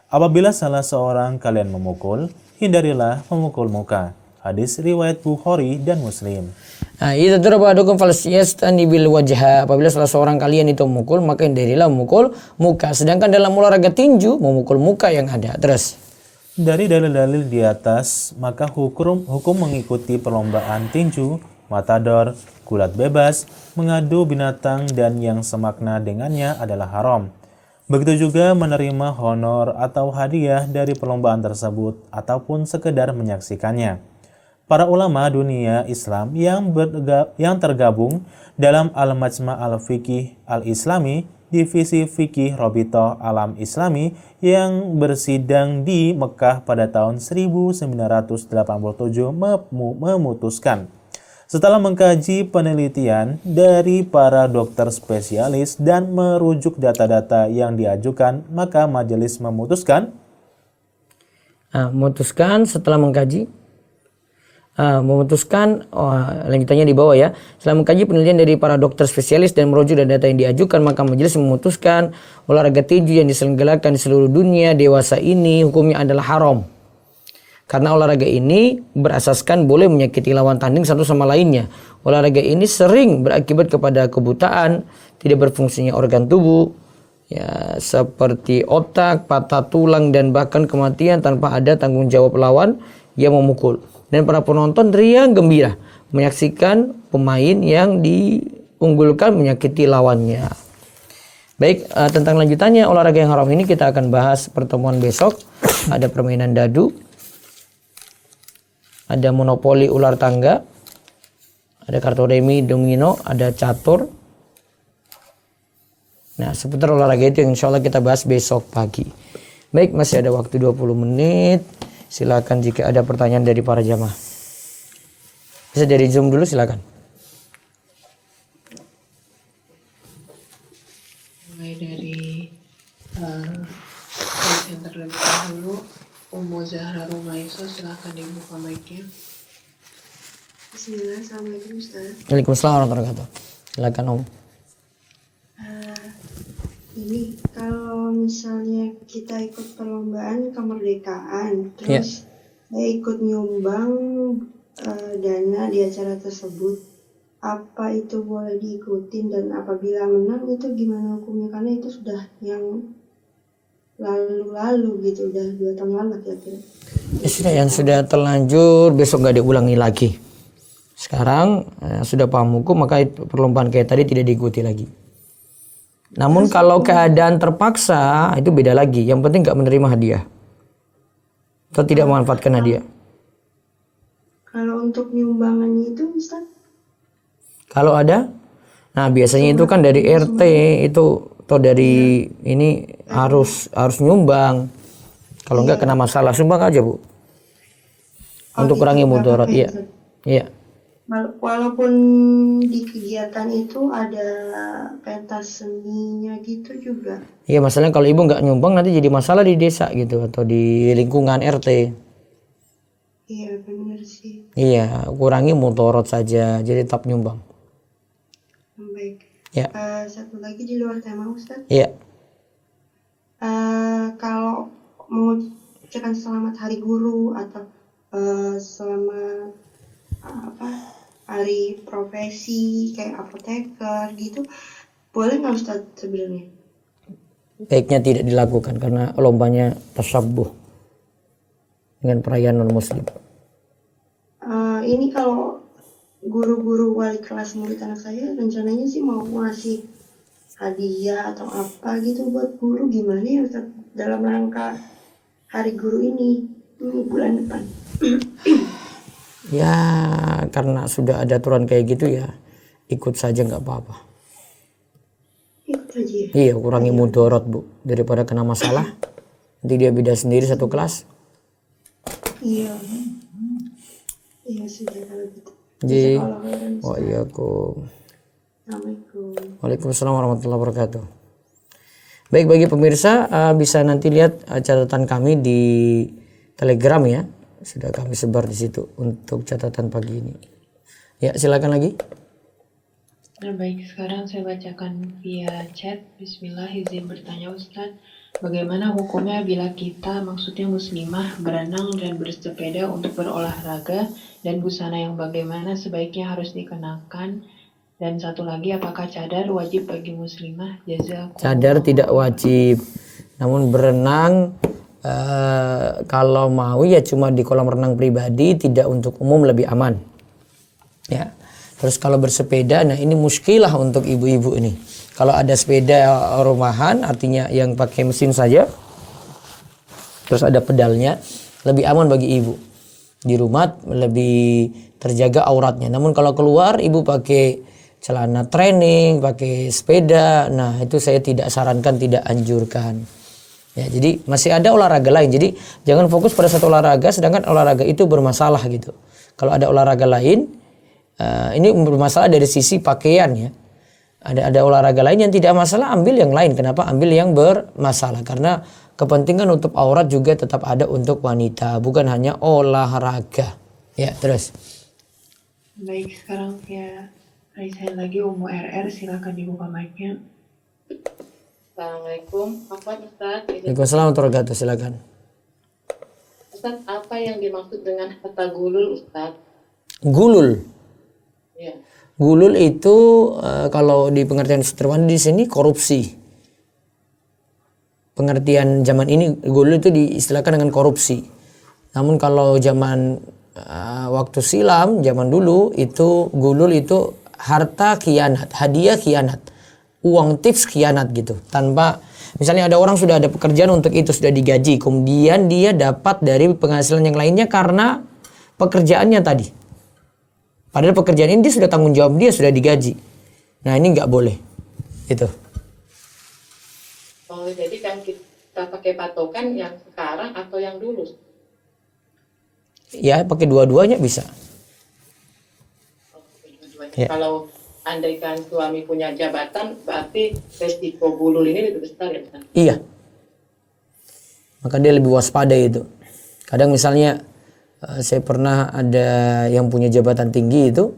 S2: apabila salah seorang kalian memukul, hindarilah memukul muka. Hadis riwayat Bukhari dan Muslim.
S1: Nah, itu terbadukum falyastani bil wajha. Apabila salah seorang kalian itu memukul, maka hindarilah memukul muka. Sedangkan dalam olahraga tinju, memukul muka yang ada. Terus.
S2: Dari dalil-dalil di atas, maka hukum mengikuti perlombaan tinju, matador, gulat bebas, mengadu binatang, dan yang semakna dengannya adalah haram. Begitu juga menerima honor atau hadiah dari perlombaan tersebut ataupun sekedar menyaksikannya. Para ulama dunia Islam yang tergabung dalam Al-Majma' Al-Fiqih Al-Islami, divisi fikih Robitoh Alam Islami yang bersidang di Mekah pada tahun 1987 memutuskan, setelah mengkaji penelitian dari para dokter spesialis dan merujuk data-data yang diajukan, maka majelis memutuskan
S1: Setelah mengkaji lanjutannya di bawah ya. Setelah mengkaji penelitian dari para dokter spesialis dan merujuk data yang diajukan, maka majelis memutuskan olahraga tinju yang diselenggarakan di seluruh dunia dewasa ini hukumnya adalah haram. Karena olahraga ini berasaskan boleh menyakiti lawan tanding satu sama lainnya. Olahraga ini sering berakibat kepada kebutaan, tidak berfungsinya organ tubuh, ya seperti otak, patah tulang, dan bahkan kematian tanpa ada tanggung jawab lawan yang memukul. Dan para penonton riang gembira menyaksikan pemain yang diunggulkan menyakiti lawannya. Baik, tentang lanjutannya olahraga yang haram ini kita akan bahas pertemuan besok. Ada permainan dadu, ada monopoli ular tangga, ada kartu remi, domino, ada catur. Nah, seputar olahraga itu yang insya Allah kita bahas besok pagi. Baik, masih ada waktu 20 menit. Silakan jika ada pertanyaan dari para jamaah. Bisa dari Zoom dulu, silakan.
S3: Mulai dari yang terlebih dahulu, Ummu Zahra Rumaiso, silakan dibuka mic-nya.
S4: Bismillah, Assalamualaikum Ustaz.
S1: Waalaikumsalam warahmatullahi wabarakatuh. Silakan Om.
S4: Ini kalau misalnya kita ikut perlombaan kemerdekaan, terus saya ikut nyumbang dana di acara tersebut, apa itu boleh diikutin, dan apabila menang itu gimana hukumnya? Karena itu sudah yang lalu-lalu gitu, udah 2 tahun lalu kira-kira.
S1: Ya sudah, yang sudah terlanjur besok gak diulangi lagi. Sekarang sudah paham hukum, maka perlombaan kayak tadi tidak diikuti lagi. Namun kalau keadaan terpaksa itu beda lagi. Yang penting gak menerima hadiah atau tidak memanfaatkan hadiah.
S4: Kalau untuk nyumbangannya itu Ustaz?
S1: Kalau ada, nah biasanya itu kan dari RT itu atau dari ini harus nyumbang. Kalau enggak kena masalah, sumbang aja Bu. Untuk kurangi mudarat, iya. Iya.
S4: Walaupun di kegiatan itu ada pentas seninya gitu juga.
S1: Iya, masalahnya kalau ibu nggak nyumbang nanti jadi masalah di desa gitu atau di lingkungan RT.
S4: Iya benar sih.
S1: Iya, kurangi mudarat saja, jadi tetap nyumbang.
S4: Baik.
S1: Ya.
S4: Satu lagi di luar tema Ustaz.
S1: Iya.
S4: Kalau mengucapkan selamat Hari Guru atau selamat hari profesi kayak apoteker gitu, boleh nggak Ustaz sebenarnya?
S1: Baiknya tidak dilakukan karena lombanya tasabbuh dengan perayaan non muslim.
S4: Ini kalau guru-guru wali kelas murid anak saya rencananya sih mau ngasih hadiah atau apa gitu buat guru, gimana ya Ustaz dalam rangka Hari Guru ini bulan depan?
S1: Ya karena sudah ada aturan kayak gitu ya ikut saja nggak apa-apa.
S4: Ikut aja.
S1: Iya, kurangi mudarat Bu daripada kena masalah. Nanti dia beda sendiri satu kelas.
S4: Iya. Iya sudah kalau gitu.
S1: Jadi,
S4: Assalamualaikum. Assalamualaikum.
S1: Waalaikumsalam warahmatullahi wabarakatuh. Baik, bagi pemirsa bisa nanti lihat catatan kami di Telegram ya. Sudah kami sebar di situ untuk catatan pagi ini. Ya, silakan lagi.
S3: Baik, sekarang saya bacakan via chat. Bismillah, izin bertanya Ustadz. Bagaimana hukumnya bila kita, maksudnya muslimah, berenang dan bersepeda untuk berolahraga, dan busana yang bagaimana sebaiknya harus dikenakan? Dan satu lagi, apakah cadar wajib bagi muslimah? Jazakumullah.
S1: Cadar tidak wajib, namun berenang kalau mau ya cuma di kolam renang pribadi, tidak untuk umum, lebih aman. Ya. Terus kalau bersepeda, nah ini muskilah untuk ibu-ibu ini. Kalau ada sepeda rumahan, artinya yang pakai mesin saja, terus ada pedalnya, lebih aman bagi ibu. Di rumah lebih terjaga auratnya. Namun kalau keluar, ibu pakai celana training, pakai sepeda, nah itu saya tidak sarankan, tidak anjurkan. Ya, jadi masih ada olahraga lain. Jadi jangan fokus pada satu olahraga, sedangkan olahraga itu bermasalah gitu. Kalau ada olahraga lain, ini bermasalah dari sisi pakaian ya. Ada olahraga lain yang tidak masalah, ambil yang lain. Kenapa ambil yang bermasalah? Karena kepentingan untuk aurat juga tetap ada untuk wanita, bukan hanya olahraga. Ya, terus.
S3: Baik, sekarang via Raisa lagi Umu RR, silakan dibuka mic-nya.
S5: Assalamualaikum, Afwan Ustaz.
S1: Waalaikumsalam warahmatullahi wabarakatuh, silakan.
S5: Ustaz, apa yang dimaksud dengan harta gulul, Ustaz?
S1: Gulul.
S5: Ya.
S1: Gulul itu kalau di pengertian Sutrawan di sini korupsi. Pengertian zaman ini gulul itu diistilahkan dengan korupsi. Namun kalau zaman waktu silam, zaman dulu itu gulul itu harta khianat, hadiah khianat, uang tips khianat gitu. Tanpa misalnya ada orang sudah ada pekerjaan untuk itu, sudah digaji, kemudian dia dapat dari penghasilan yang lainnya karena pekerjaannya tadi. Padahal pekerjaan ini dia sudah tanggung jawab, dia sudah digaji. Nah ini nggak boleh. Itu.
S5: Oh, jadi kan kita pakai patokan yang sekarang atau yang dulu?
S1: Ya pakai dua-duanya bisa. Ya.
S5: Kalau andaikan suami punya jabatan, berarti resiko gulul ini lebih besar ya, Ustaz?
S1: Iya. Maka dia lebih waspada itu. Kadang misalnya saya pernah ada yang punya jabatan tinggi itu,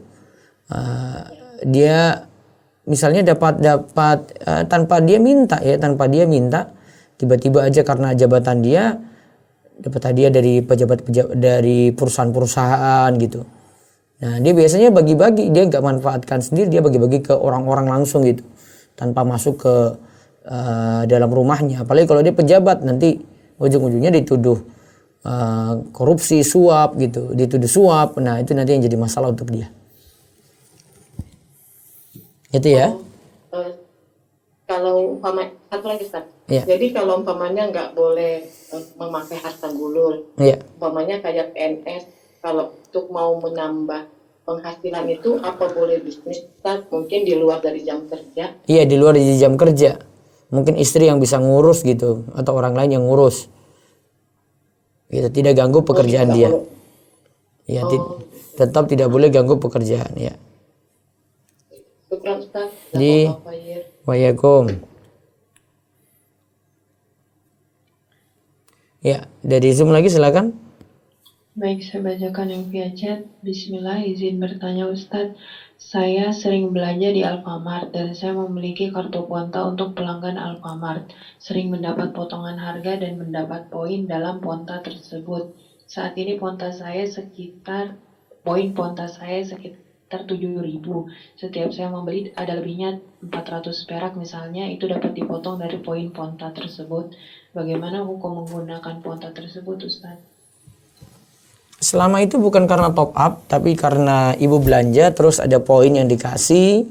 S1: dia misalnya dapat tanpa dia minta, tiba-tiba aja karena jabatan dia dapat hadiah dari pejabat dari perusahaan-perusahaan gitu. Nah dia biasanya bagi-bagi, dia nggak manfaatkan sendiri, dia bagi-bagi ke orang-orang langsung gitu, tanpa masuk ke dalam rumahnya. Apalagi kalau dia pejabat, nanti ujung-ujungnya dituduh korupsi, suap gitu, dituduh suap. Nah itu nanti yang jadi masalah untuk dia. Itu ya.
S5: Kalau umpama satu lagi, Ustaz.
S1: Ya.
S5: Jadi kalau umpamanya nggak boleh memakai harta gulul,
S1: Iya.
S5: umpamanya kayak PNS, kalau untuk mau menambah penghasilan itu apa boleh bisnis, Ustaz? Mungkin di luar dari jam kerja?
S1: Iya, di luar dari jam kerja. Mungkin istri yang bisa ngurus gitu, atau orang lain yang ngurus. Gitu, tidak ganggu pekerjaan dia. Ya, tetap tidak boleh ganggu pekerjaan ya.
S5: Syukran, Ustaz.
S1: Di Waalaikum. Ya, dari Zoom lagi silakan.
S3: Baik, saya bacakan yang via chat. Bismillah, izin bertanya Ustadz. Saya sering belanja di Alfamart dan saya memiliki kartu Ponta untuk pelanggan Alfamart. Sering mendapat potongan harga dan mendapat poin dalam Ponta tersebut. Saat ini poin Ponta saya sekitar 7.000. Setiap saya membeli ada lebihnya 400 perak misalnya, itu dapat dipotong dari poin Ponta tersebut. Bagaimana hukum menggunakan Ponta tersebut, Ustaz?
S1: Selama itu bukan karena top up, tapi karena ibu belanja terus ada poin yang dikasih,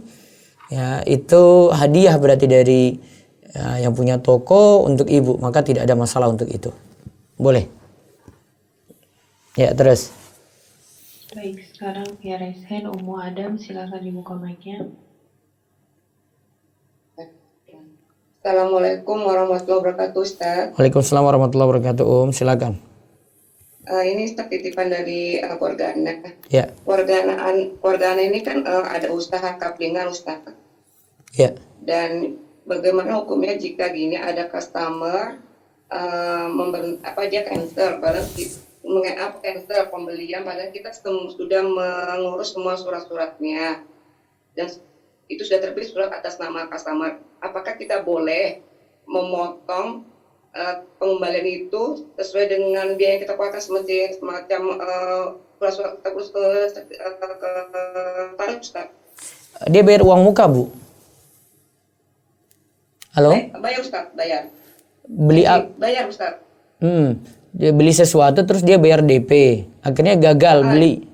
S1: ya itu hadiah berarti dari yang punya toko untuk ibu, maka tidak ada masalah untuk itu. Boleh. Ya, terus.
S3: Baik, sekarang via raise hand Ummu Adam, silakan dibuka mic-nya.
S6: Assalamualaikum warahmatullahi wabarakatuh, Ustaz.
S1: Waalaikumsalam warahmatullahi wabarakatuh. Silakan.
S6: Ini Ustaz titipan dari keluarga Ana.
S1: Ya.
S6: Keluarga Ana ini kan ada usaha kaplingan, Ustaz.
S1: Ya.
S6: Dan bagaimana hukumnya jika gini ada customer dia cancel, padahal cancel pembelian, padahal kita sudah mengurus semua surat-suratnya. Dan itu sudah terbit surat atas nama customer. Apakah kita boleh memotong pengembalian itu sesuai dengan biaya yang kita keluarkan semacam surat terus ke tarif, Ustaz?
S1: Dia bayar uang muka, Bu? Halo?
S6: Bayar, Ustaz, bayar. Bayar, Ustaz.
S1: Dia beli sesuatu terus dia bayar DP. Akhirnya gagal beli.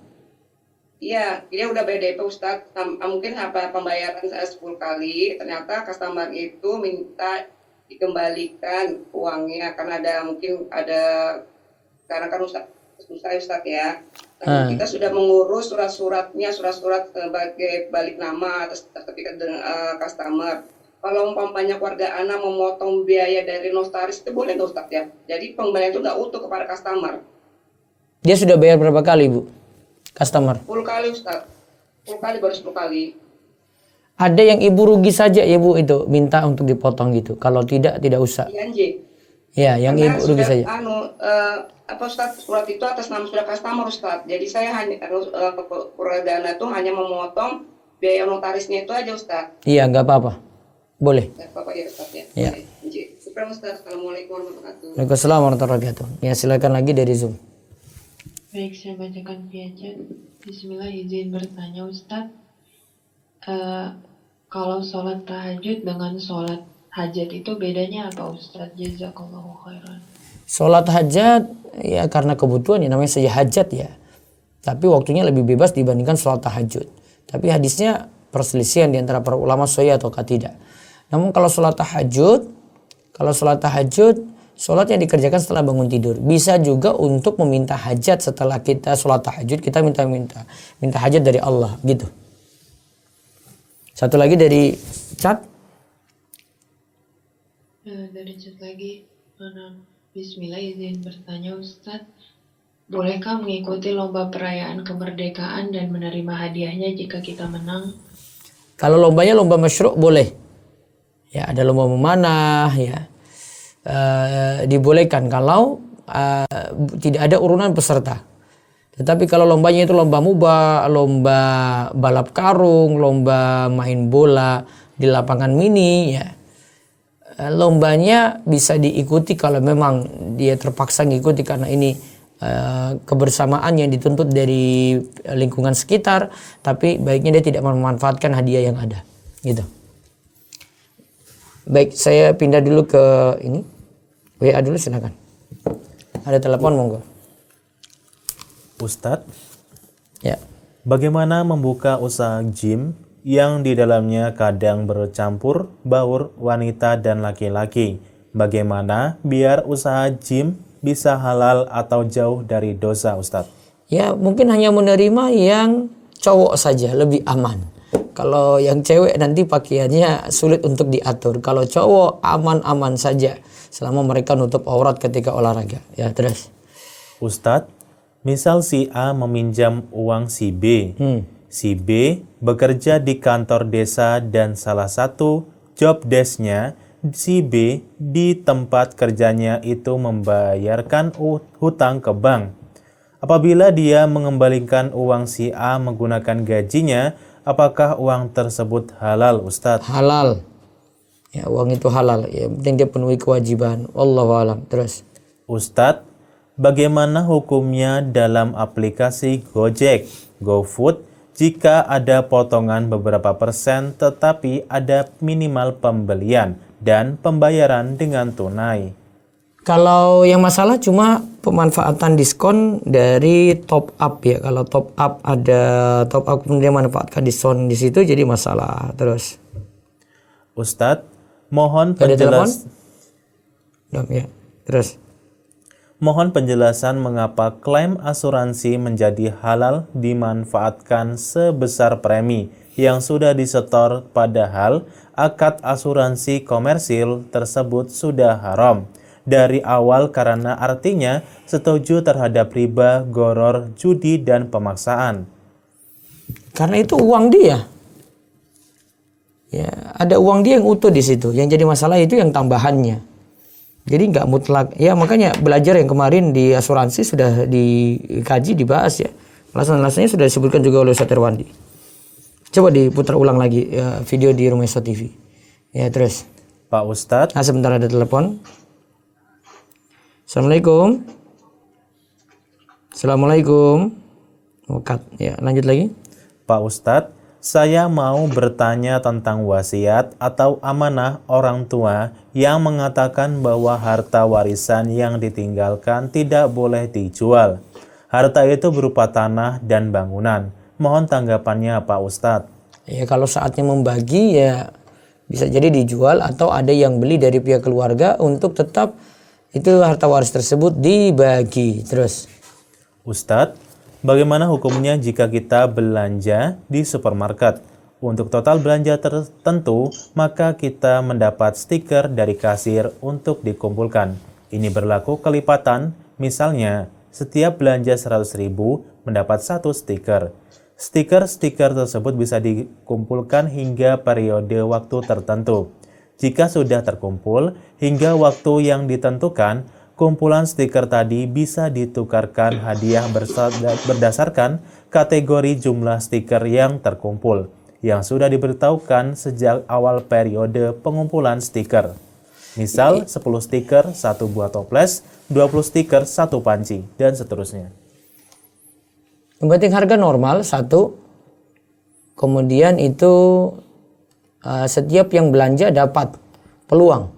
S6: Iya, dia udah bayar DP, Ustaz. Mungkin pembayaran 10 kali, ternyata customer itu minta dikembalikan uangnya karena karena kan susah Ustaz ya. Kita sudah mengurus surat-surat sebagai balik nama atas sertifikat customer. Kalau umpamanya keluarga Ana memotong biaya dari notaris itu boleh nggak Ustaz ya? Jadi pengembalian itu nggak utuh kepada customer.
S1: Dia sudah bayar berapa kali, Bu? Customer?
S6: 10 kali Ustaz. 10 kali baru 10 kali.
S1: Ada yang ibu rugi saja ya, Bu, itu minta untuk dipotong gitu. Kalau tidak usah.
S6: Iya, Nji.
S1: Ya, yang
S6: Karena
S1: ibu rugi saja.
S6: Ustaz, surat itu atas nama sudah customer Ustaz. Jadi saya hanya keluarga Ana tuh hanya memotong biaya notarisnya itu aja Ustaz.
S1: Iya, nggak apa-apa. Boleh.
S6: Nggak apa-apa ya Ustaz ya.
S1: Ya.
S6: Syukur Ustaz. Assalamualaikum warahmatullahi wabarakatuh.
S1: Waalaikumsalam warahmatullahi wabarakatuh. Ya, silakan lagi dari Zoom.
S3: Baik, saya bacakan via chat. Bismillah, izin bertanya Ustadz. Kalau sholat tahajud dengan sholat hajat itu bedanya apa Ustadz? Jazakallahu khairan.
S1: Sholat hajat ya karena kebutuhan ya, namanya saja hajat ya. Tapi waktunya lebih bebas dibandingkan sholat tahajud. Tapi hadisnya perselisihan di antara para ulama sahih ataukah tidak. Namun kalau sholat tahajud, sholat yang dikerjakan setelah bangun tidur. Bisa juga untuk meminta hajat setelah kita sholat tahajud, kita minta hajat dari Allah gitu. Satu lagi dari chat.
S3: Dari chat lagi, Bismillah, izin bertanya Ustadz. Bolehkah mengikuti lomba perayaan kemerdekaan dan menerima hadiahnya jika kita menang?
S1: Kalau lombanya lomba masyru' boleh. Ya, ada lomba memanah ya. Dibolehkan kalau tidak ada urunan peserta. Tetapi kalau lombanya itu lomba mubah, lomba balap karung, lomba main bola di lapangan mini ya. Lombanya bisa diikuti kalau memang dia terpaksa ngikuti karena ini kebersamaan yang dituntut dari lingkungan sekitar, tapi baiknya dia tidak memanfaatkan hadiah yang ada gitu. Baik, saya pindah dulu ke ini. WA dulu silakan. Ada telepon monggo.
S2: Ustadz,
S1: Ya.
S2: bagaimana membuka usaha gym yang di dalamnya kadang bercampur baur wanita dan laki-laki? Bagaimana biar usaha gym bisa halal atau jauh dari dosa, Ustadz?
S1: Ya, mungkin hanya menerima yang cowok saja, lebih aman. Kalau yang cewek nanti pakaiannya sulit untuk diatur. Kalau cowok aman-aman saja selama mereka nutup aurat ketika olahraga. Ya, terus.
S2: Ustadz, misal si A meminjam uang si B. Si B bekerja di kantor desa dan salah satu job desk-nya si B di tempat kerjanya itu membayarkan hutang ke bank. Apabila dia mengembalikan uang si A menggunakan gajinya, apakah uang tersebut halal, Ustadz?
S1: Halal. Ya, uang itu halal. Ya, penting dia penuhi kewajiban. Wallahu a'lam. Terus.
S2: Ustadz, bagaimana hukumnya dalam aplikasi Gojek, GoFood jika ada potongan beberapa persen tetapi ada minimal pembelian dan pembayaran dengan tunai?
S1: Kalau yang masalah cuma pemanfaatan diskon dari top up ya. Kalau top up ada top up kemudian manfaatkan diskon di situ jadi masalah. Terus.
S2: Ustadz, mohon
S1: Ada telepon? Ya. Terus.
S2: Mohon penjelasan mengapa klaim asuransi menjadi halal dimanfaatkan sebesar premi yang sudah disetor padahal akad asuransi komersil tersebut sudah haram dari awal karena artinya setuju terhadap riba, goror, judi, dan pemaksaan.
S1: Karena itu uang dia. Ya, ada uang dia yang utuh di situ. Yang jadi masalah itu yang tambahannya. Jadi nggak mutlak. Ya makanya belajar yang kemarin di asuransi sudah dikaji, dibahas ya. Alasan-alasannya sudah disebutkan juga oleh Ustaz Irwandi. Coba diputar ulang lagi video di Rumah Iso TV. Ya, terus.
S2: Pak Ustadz,
S1: Sebentar ada telepon. Assalamualaikum. Assalamualaikum. Cut. Ya, lanjut lagi.
S2: Pak Ustadz, saya mau bertanya tentang wasiat atau amanah orang tua yang mengatakan bahwa harta warisan yang ditinggalkan tidak boleh dijual. Harta itu berupa tanah dan bangunan. Mohon tanggapannya Pak Ustadz.
S1: Ya, kalau saatnya membagi ya bisa jadi dijual atau ada yang beli dari pihak keluarga untuk tetap itu harta waris tersebut dibagi. Terus.
S2: Ustadz, bagaimana hukumnya jika kita belanja di supermarket? Untuk total belanja tertentu, maka kita mendapat stiker dari kasir untuk dikumpulkan. Ini berlaku kelipatan, misalnya setiap belanja 100.000 mendapat 1 stiker. Stiker-stiker tersebut bisa dikumpulkan hingga periode waktu tertentu. Jika sudah terkumpul hingga waktu yang ditentukan, kumpulan stiker tadi bisa ditukarkan hadiah berdasarkan kategori jumlah stiker yang terkumpul, yang sudah diberitahukan sejak awal periode pengumpulan stiker. Misal 10 stiker 1 buah toples, 20 stiker 1 panci, dan seterusnya.
S1: Yang penting harga normal 1. Kemudian itu setiap yang belanja dapat peluang.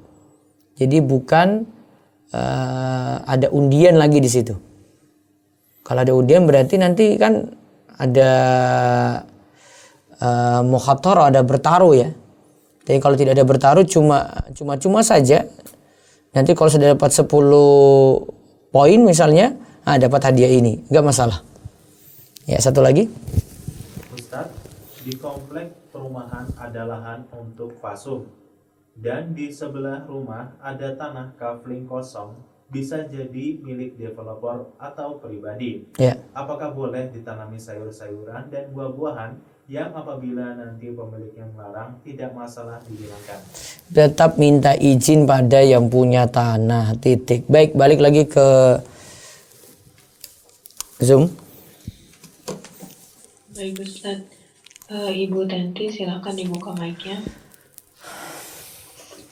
S1: Jadi bukan ada undian lagi di situ. Kalau ada undian berarti nanti kan ada mukhathara, ada bertaruh ya. Tapi kalau tidak ada bertaruh cuma saja. Nanti kalau sudah dapat 10 poin misalnya, dapat hadiah ini, enggak masalah. Ya, satu lagi.
S2: Ustadz, di komplek perumahan ada lahan untuk fasum. Dan di sebelah rumah ada tanah kafling kosong, bisa jadi milik developer atau pribadi.
S1: Ya.
S2: Apakah boleh ditanami sayur-sayuran dan buah-buahan yang apabila nanti pemiliknya melarang tidak masalah dihilangkan?
S1: Tetap minta izin pada yang punya tanah, titik. Baik, balik lagi ke Zoom.
S3: Baik Ustadz, Ibu Tanti silakan dibuka mic-nya.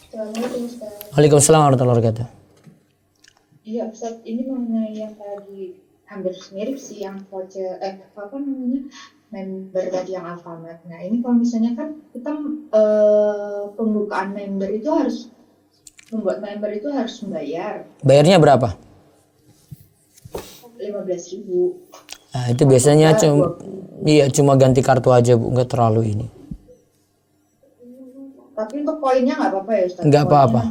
S7: Assalamualaikum Ustaz.
S1: Waalaikumsalam warahmatullahi wabarakatuh.
S7: Iya Ustaz, ini mengenai yang tadi hampir mirip sih yang voucher, member tadi yang Alfamart. Nah ini kalau misalnya kan kita pembukaan member itu membuat member itu harus membayar
S1: Bayarnya berapa?
S7: 15.000.
S1: Nah, itu biasanya cuma ganti kartu aja Bu, nggak terlalu ini.
S7: Tapi untuk poinnya nggak apa-apa ya Ustaz?
S1: Nggak apa-apa.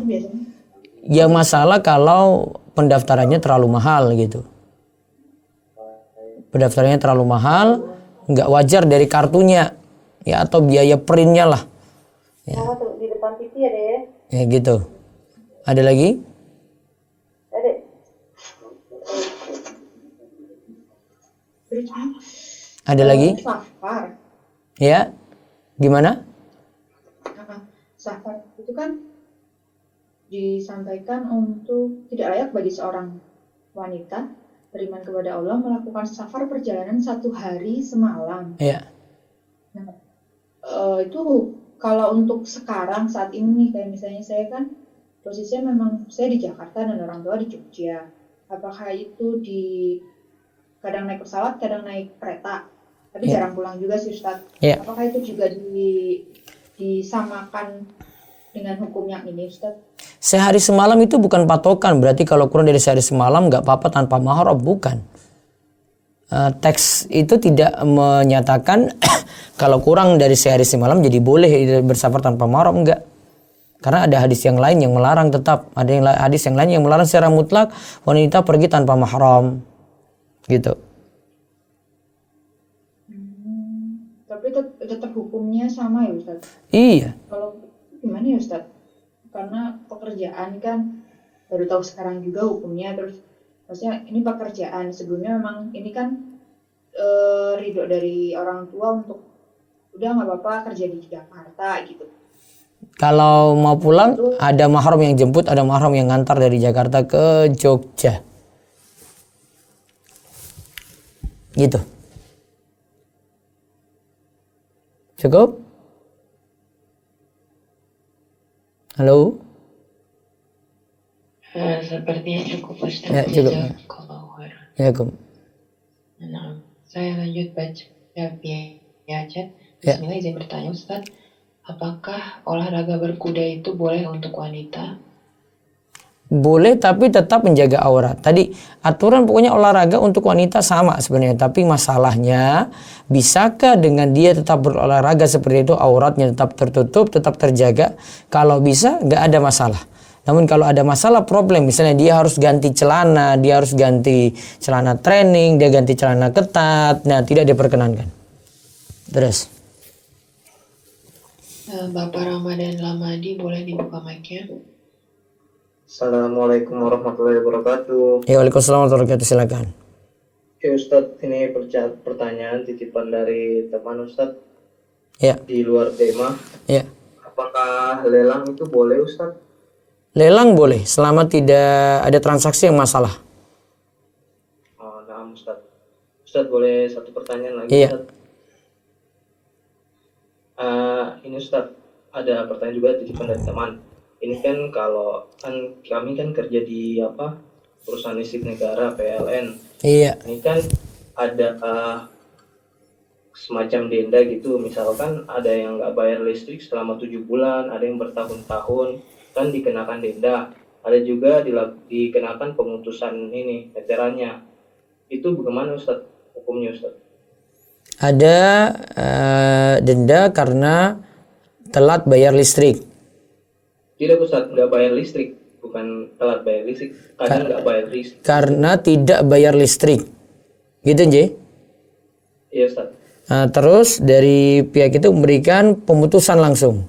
S1: Ya masalah kalau pendaftarannya terlalu mahal gitu. Pendaftarannya terlalu mahal, nggak wajar dari kartunya, ya atau biaya printnya lah. Ya.
S8: Di depan TV ada ya?
S1: Ya gitu. Ada lagi? Ada lagi?
S7: Safar.
S1: Ya. Gimana?
S7: Safar itu kan disampaikan untuk tidak layak bagi seorang wanita beriman kepada Allah melakukan safar perjalanan 1 hari semalam.
S1: Iya.
S7: Nah, itu kalau untuk sekarang saat ini kayak misalnya saya kan posisinya memang saya di Jakarta dan orang tua di Jogja. Apakah itu kadang naik pesawat, kadang naik kereta, tapi jarang pulang juga sih Ustaz. Apakah itu juga disamakan dengan hukum yang ini Ustaz?
S1: Sehari semalam itu bukan patokan, berarti kalau kurang dari sehari semalam nggak apa-apa tanpa mahram, bukan. Teks itu tidak menyatakan kalau kurang dari sehari semalam jadi boleh bersafar tanpa mahram, enggak. Karena ada hadis yang lain yang melarang tetap, ada hadis yang lain yang melarang secara mutlak wanita pergi tanpa mahram. Gitu.
S7: Tapi tetap hukumnya sama ya Ustaz?
S1: Iya.
S7: Kalau gimana ya Ustaz? Karena pekerjaan kan baru tahu sekarang juga hukumnya, terus maksudnya ini pekerjaan sebelumnya memang ini kan ridho dari orang tua untuk udah nggak apa-apa kerja di Jakarta gitu.
S1: Kalau mau pulang ada mahram yang jemput, ada mahram yang ngantar dari Jakarta ke Jogja. Gitu. Cukup? Halo?
S3: Sepertinya cukup Ustaz.
S1: Ya, cukup.
S3: Jazakallahu khairan.
S1: Ya, Kum.
S3: Nah, saya lanjut baca via chat.
S1: Ya.
S3: Bismillah, izin bertanya Ustaz, apakah olahraga berkuda itu boleh untuk wanita?
S1: Boleh, tapi tetap menjaga aurat. Tadi aturan pokoknya olahraga untuk wanita sama sebenarnya. Tapi masalahnya, bisakah dengan dia tetap berolahraga seperti itu, auratnya tetap tertutup, tetap terjaga? Kalau bisa, nggak ada masalah. Namun kalau ada masalah problem, misalnya dia harus ganti celana, dia harus ganti celana training, dia ganti celana ketat, nah tidak diperkenankan. Terus.
S3: Bapak Ramadan Lamadi, boleh dibuka mic-nya?
S9: Assalamualaikum warahmatullahi wabarakatuh.
S1: Ya, waalaikumsalam warahmatullahi wabarakatuh, silakan.
S9: Oke Ustadz, ini pertanyaan titipan dari teman Ustadz.
S1: Ya.
S9: Di luar tema.
S1: Ya.
S9: Apakah lelang itu boleh Ustadz?
S1: Lelang boleh, selama tidak ada transaksi yang masalah.
S9: Oh, nah Ustadz. Ustadz, boleh satu pertanyaan lagi
S1: Iya.
S9: Ustadz? Ini Ustadz, ada pertanyaan juga titipan dari teman. Ini kan kalau kami kan kerja di perusahaan listrik negara PLN.
S1: Iya.
S9: Ini kan ada semacam denda gitu, misalkan ada yang nggak bayar listrik selama 7 bulan, ada yang bertahun-tahun kan dikenakan denda, ada juga dikenakan pemutusan ini veterannya. Itu bagaimana Ustadz hukumnya Ustadz?
S1: Ada denda karena telat bayar listrik.
S9: Tidak Ustadz, nggak bayar listrik, bukan telat bayar listrik, kadang nggak bayar listrik.
S1: Karena tidak bayar listrik, gitu Nje?
S9: Iya Ustadz.
S1: Nah, terus dari pihak itu memberikan pemutusan langsung.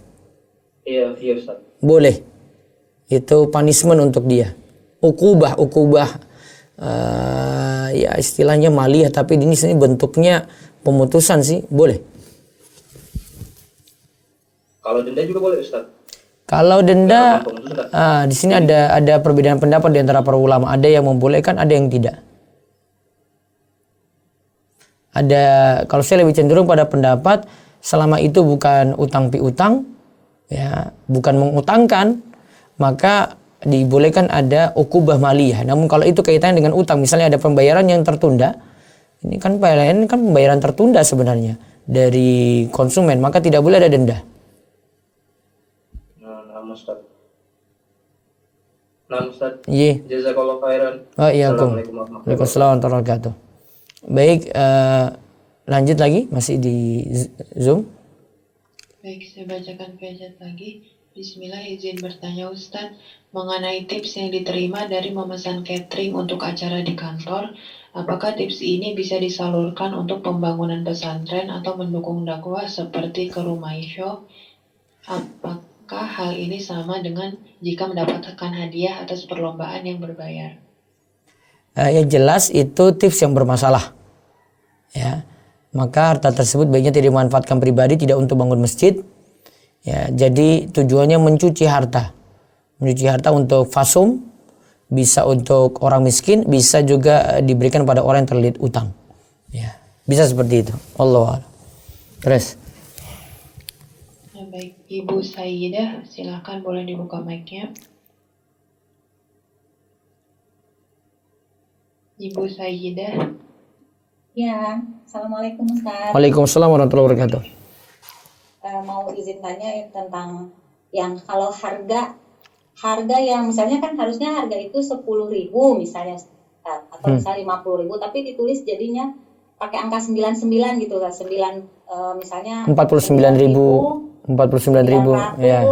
S9: Iya Ustadz.
S1: Boleh. Itu punishment untuk dia. Ukubah. Ya istilahnya maliyah, tapi ini sini bentuknya pemutusan sih, boleh.
S9: Kalau denda juga boleh Ustadz.
S1: Kalau denda, di sini ada perbedaan pendapat di antara para ulama. Ada yang membolehkan, ada yang tidak. Kalau saya lebih cenderung pada pendapat selama itu bukan utang piutang, ya, bukan mengutangkan, maka dibolehkan ada ukubah maliyah. Namun kalau itu kaitannya dengan utang, misalnya ada pembayaran yang tertunda, ini kan PLN kan pembayaran tertunda sebenarnya dari konsumen, maka tidak boleh ada denda.
S9: Nah Ustaz,
S1: Iya.
S9: Jazakallah khairan.
S1: Oh iya,
S9: Assalamualaikum warahmatullahi
S1: Waalaikumsalam warahmatullahi wabarakatuh. Baik, lanjut lagi, masih di Zoom.
S3: Baik, saya bacakan via chat lagi. Bismillah, izin bertanya Ustadz, mengenai tips yang diterima dari memesan catering untuk acara di kantor, apakah tips ini bisa disalurkan untuk pembangunan pesantren atau mendukung dakwah seperti ke rumah isyo? Apakah hal ini sama dengan jika mendapatkan hadiah atas perlombaan yang berbayar?
S1: Yang jelas itu tips yang bermasalah. Ya, maka harta tersebut baiknya tidak dimanfaatkan pribadi, tidak untuk bangun masjid. Ya, jadi tujuannya mencuci harta untuk fasum, bisa untuk orang miskin, bisa juga diberikan pada orang yang terlilit utang. Ya, bisa seperti itu. Allah. Terus.
S3: Nah, baik, Ibu Sayyidah, silakan boleh dibuka mic-nya. Ibu Sayyidah.
S10: Ya, Assalamualaikum Ustaz.
S1: Waalaikumsalam warahmatullahi wabarakatuh.
S10: Mau izin tanya tentang yang kalau harga yang misalnya kan harusnya harga itu 10.000 misalnya atau misalnya 50.000, tapi ditulis jadinya pakai angka 99 gitu lah, misalnya
S1: 49.000 ya.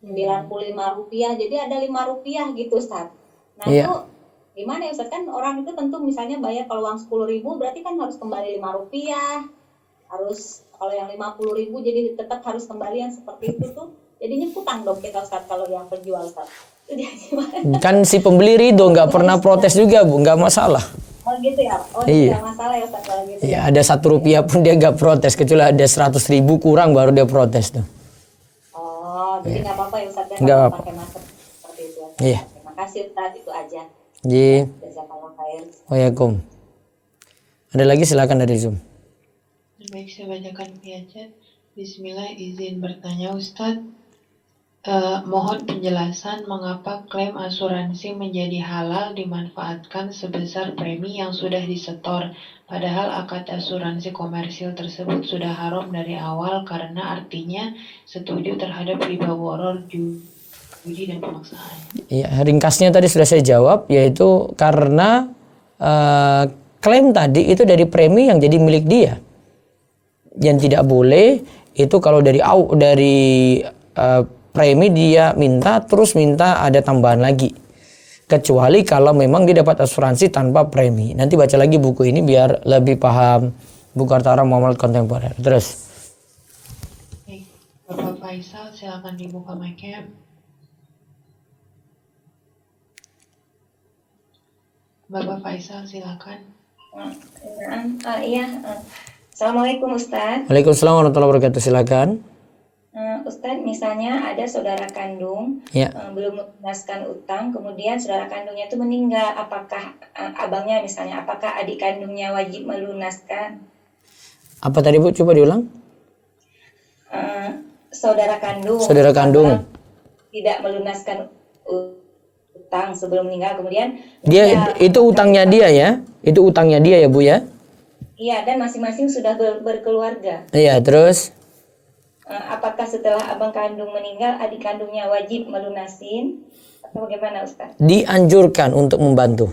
S10: 95 rupiah, jadi ada 5 rupiah gitu Ustaz. Nah
S1: iya.
S10: Itu gimana ya Ustaz, kan orang itu tentu misalnya bayar kalau uang 10.000 berarti kan harus kembali 5 rupiah, harus kalau yang 50.000 jadi tetap harus kembali yang seperti itu tuh, jadinya hutang dong kita Ustaz kalau yang penjual Ustaz. Itu
S1: Kan si pembeli ridho, nggak pernah protes juga Bu, nggak masalah.
S10: Oh gitu ya,
S1: Iya.
S10: Nggak masalah ya Ustaz kalau gitu.
S1: Ya, ada 1 rupiah pun dia nggak protes, kecuali ada 100.000 kurang baru dia protes tuh.
S10: Oh, jadi nggak apa-apa ya Ustaz ya
S1: Nggak
S10: kalau
S1: apa.
S10: pakai masker seperti itu.
S1: Iya.
S10: Terima kasih Ustaz, itu aja.
S1: Ji.
S10: Jazakallah khair.
S1: Waalaikum. Ada lagi silakan dari Zoom.
S3: Baik, saya bacakan via chat. Bismillah, izin bertanya Ustadz. Mohon penjelasan mengapa klaim asuransi menjadi halal dimanfaatkan sebesar premi yang sudah disetor, padahal akad asuransi komersil tersebut sudah haram dari awal karena artinya setuju terhadap riba waror, judi dan pemaksaan.
S1: Ya, ringkasnya tadi sudah saya jawab, yaitu karena klaim tadi itu dari premi yang jadi milik dia. Yang tidak boleh itu kalau dari premi dia minta terus minta ada tambahan lagi, kecuali kalau memang dia dapat asuransi tanpa premi. Nanti baca lagi buku ini biar lebih paham buku Harta Haram Muamalat Kontemporer. Terus
S3: Bapak Faisal, silakan dibuka mic-nya. Bapak Faisal, silakan.
S10: Assalamualaikum Ustadz.
S1: Waalaikumsalam warahmatullahi wabarakatuh. Silakan.
S10: Ustadz, misalnya ada saudara kandung belum melunaskan utang, kemudian saudara kandungnya itu meninggal, apakah abangnya misalnya, apakah adik kandungnya wajib melunaskan?
S1: Apa tadi Bu? Coba diulang.
S10: Saudara kandung.
S1: Saudara kandung
S10: tidak melunaskan utang sebelum meninggal, kemudian
S1: itu utangnya dia ya? Itu utangnya dia ya Bu ya?
S10: Iya, dan masing-masing sudah berkeluarga.
S1: Iya, terus?
S10: Apakah setelah abang kandung meninggal, adik kandungnya wajib melunasin atau bagaimana Ustaz?
S1: Dianjurkan untuk membantu.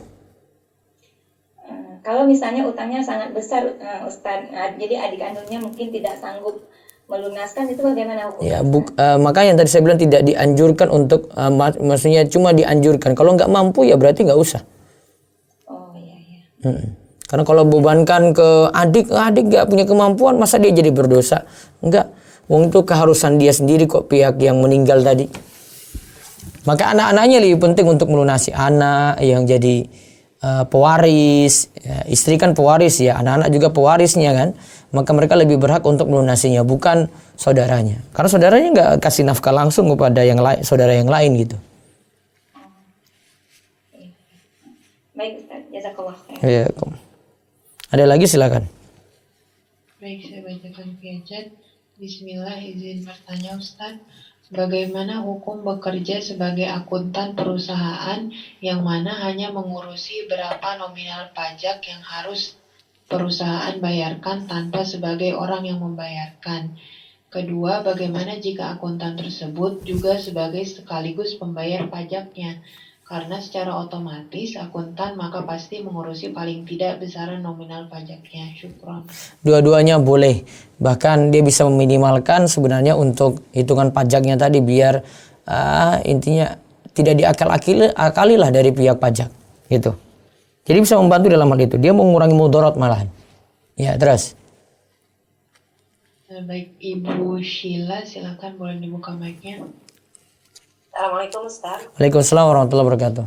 S10: Kalau misalnya utangnya sangat besar Ustaz, jadi adik kandungnya mungkin tidak sanggup melunaskan, itu bagaimana hukumnya?
S1: Ya, makanya tadi saya bilang tidak dianjurkan untuk, maksudnya cuma dianjurkan. Kalau nggak mampu ya berarti nggak usah.
S10: Oh iya.
S1: Karena kalau bebankan ke adik nggak punya kemampuan, masa dia jadi berdosa? Enggak. Wong itu keharusan dia sendiri kok, pihak yang meninggal tadi. Maka anak-anaknya lebih penting untuk melunasi. Anak yang jadi pewaris, ya, istri kan pewaris ya, anak-anak juga pewarisnya kan. Maka mereka lebih berhak untuk melunasinya, bukan saudaranya. Karena saudaranya nggak kasih nafkah langsung kepada yang lain, saudara yang lain gitu.
S10: Baik Ustaz, jazakallah khair.
S1: Ya, ada lagi silakan.
S3: Baik, saya bacakan via chat. Bismillah, izin bertanya Ustadz, bagaimana hukum bekerja sebagai akuntan perusahaan yang mana hanya mengurusi berapa nominal pajak yang harus perusahaan bayarkan tanpa sebagai orang yang membayarkan? Kedua, bagaimana jika akuntan tersebut juga sebagai sekaligus pembayar pajaknya? Karena secara otomatis akuntan maka pasti mengurusi paling tidak besaran nominal pajaknya. Syukron. Dua-duanya boleh. Bahkan dia bisa meminimalkan sebenarnya untuk hitungan pajaknya tadi biar intinya tidak diakali lah dari pihak pajak. Gitu. Jadi bisa membantu dalam hal itu. Dia mengurangi mudarat malahan. Ya, terus. Baik, Ibu Sheila, silakan boleh dibuka mic-nya.
S8: Assalamualaikum Ustaz.
S1: Waalaikumsalam warahmatullahi wabarakatuh.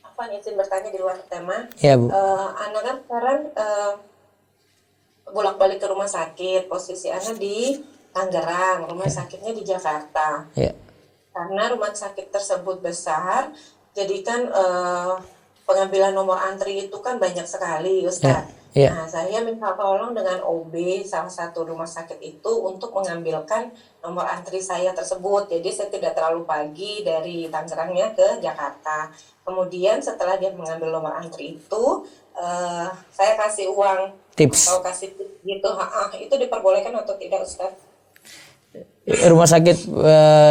S8: Apa izin bertanya di luar tema?
S1: Ya Bu.
S8: Anak kan sekarang bolak-balik ke rumah sakit. Posisi anak di Tangerang, rumah sakitnya di Jakarta.
S1: Ya.
S8: Karena rumah sakit tersebut besar, jadi kan pengambilan nomor antri itu kan banyak sekali Ustaz.
S1: Ya.
S8: Nah, saya minta tolong dengan OB salah satu rumah sakit itu untuk mengambilkan nomor antri saya tersebut. Jadi saya tidak terlalu pagi dari Tangerangnya ke Jakarta. Kemudian setelah dia mengambil nomor antri itu, saya kasih uang
S1: Tips.
S8: atau kasih tips gitu. Itu diperbolehkan atau tidak Ustaz?
S1: Rumah sakit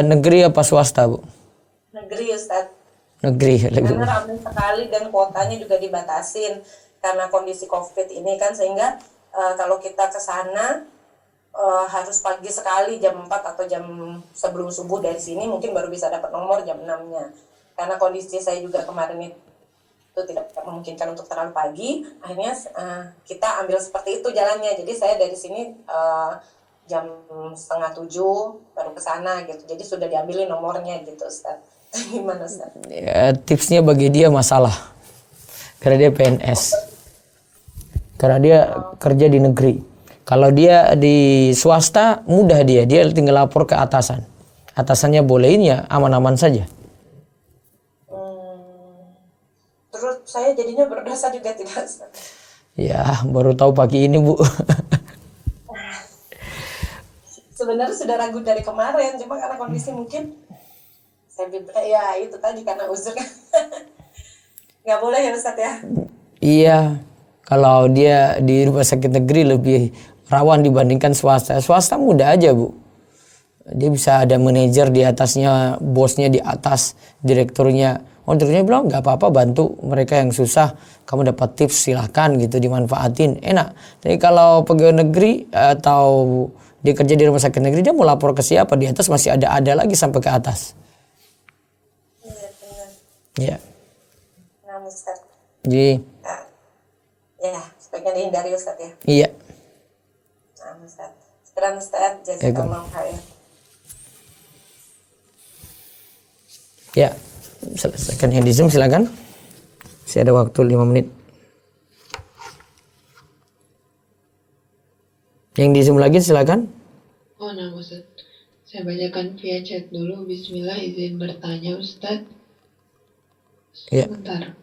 S1: negeri apa swasta Bu?
S8: Negeri Ustaz.
S1: Negeri.
S8: Karena ramai sekali dan kuotanya juga dibatasin karena kondisi COVID ini kan, sehingga kalau kita ke sana harus pagi sekali jam 4 atau jam sebelum subuh dari sini mungkin baru bisa dapat nomor jam 6-nya. Karena kondisi saya juga kemarin itu tidak memungkinkan untuk terlalu pagi, akhirnya kita ambil seperti itu jalannya. Jadi saya dari sini jam 6:30 baru ke sana gitu. Jadi sudah diambilin nomornya gitu Ustaz. Gimana Ustaz?
S1: Ya, tipsnya bagi dia masalah. Karena dia PNS. Karena dia kerja di negeri. Kalau dia di swasta, mudah dia tinggal lapor ke atasan. Atasannya bolehin ya aman-aman saja.
S8: Terus saya jadinya berdosa juga tidak Ustaz?
S1: Ya, baru tahu pagi ini, Bu.
S8: Sebenarnya sudah ragu dari kemarin, cuma karena kondisi mungkin ya itu tadi karena uzur. Nggak boleh ya Ustadz ya?
S1: Iya, kalau dia di rumah sakit negeri lebih rawan dibandingkan swasta. Swasta mudah aja, Bu. Dia bisa ada manajer di atasnya, bosnya di atas, direkturnya. Direkturnya bilang nggak apa-apa, bantu mereka yang susah. Kamu dapat tips, silahkan gitu, dimanfaatin, enak. Tapi kalau pegawai negeri atau dia kerja di rumah sakit negeri, dia mau lapor ke siapa? Di atas masih ada lagi sampai ke atas.
S8: Iya benar.
S1: Ya.
S8: Nah Ustadz.
S1: Jadi.
S8: Ya, sebaiknya dihindari Ustadz ya.
S1: Iya.
S8: Nah Ustadz. Sekarang Ustadz, jazakallahu khairan.
S1: Ya, selesaikan yang di Zoom, silakan. Masih ada waktu 5 menit. Yang di Zoom lagi silakan.
S3: Oh, nah Ustaz. Saya bacakan via chat dulu. Bismillah, izin bertanya Ustaz. Sebentar.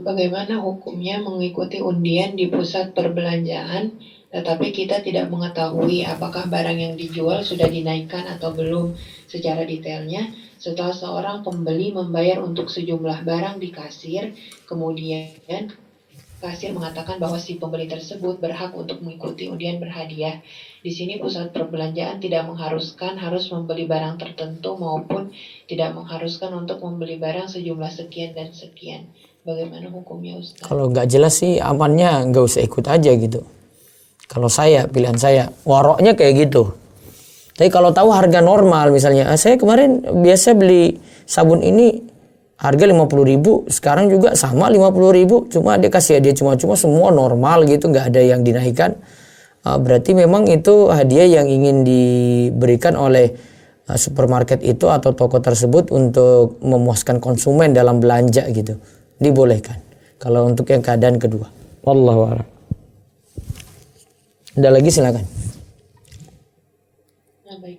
S3: Bagaimana hukumnya mengikuti undian di pusat perbelanjaan, tetapi kita tidak mengetahui apakah barang yang dijual sudah dinaikkan atau belum secara detailnya setelah seorang pembeli membayar untuk sejumlah barang di kasir, kemudian kasir mengatakan bahwa si pembeli tersebut berhak untuk mengikuti undian berhadiah. Di sini pusat perbelanjaan tidak mengharuskan harus membeli barang tertentu maupun tidak mengharuskan untuk membeli barang sejumlah sekian dan sekian. Bagaimana hukumnya Ustaz?
S1: Kalau nggak jelas sih amannya nggak usah ikut aja gitu. Kalau saya, pilihan saya, waroknya kayak gitu. Tapi kalau tahu harga normal misalnya, saya kemarin biasa beli sabun ini harga 50.000, sekarang juga sama 50.000, cuma dia kasih hadiah cuma-cuma, semua normal gitu, nggak ada yang dinaikkan. Berarti memang itu hadiah yang ingin diberikan oleh supermarket itu atau toko tersebut untuk memuaskan konsumen dalam belanja gitu. Dibolehkan. Kalau untuk yang keadaan kedua. Wallahu a'lam. Ada lagi silakan.
S3: Nah baik.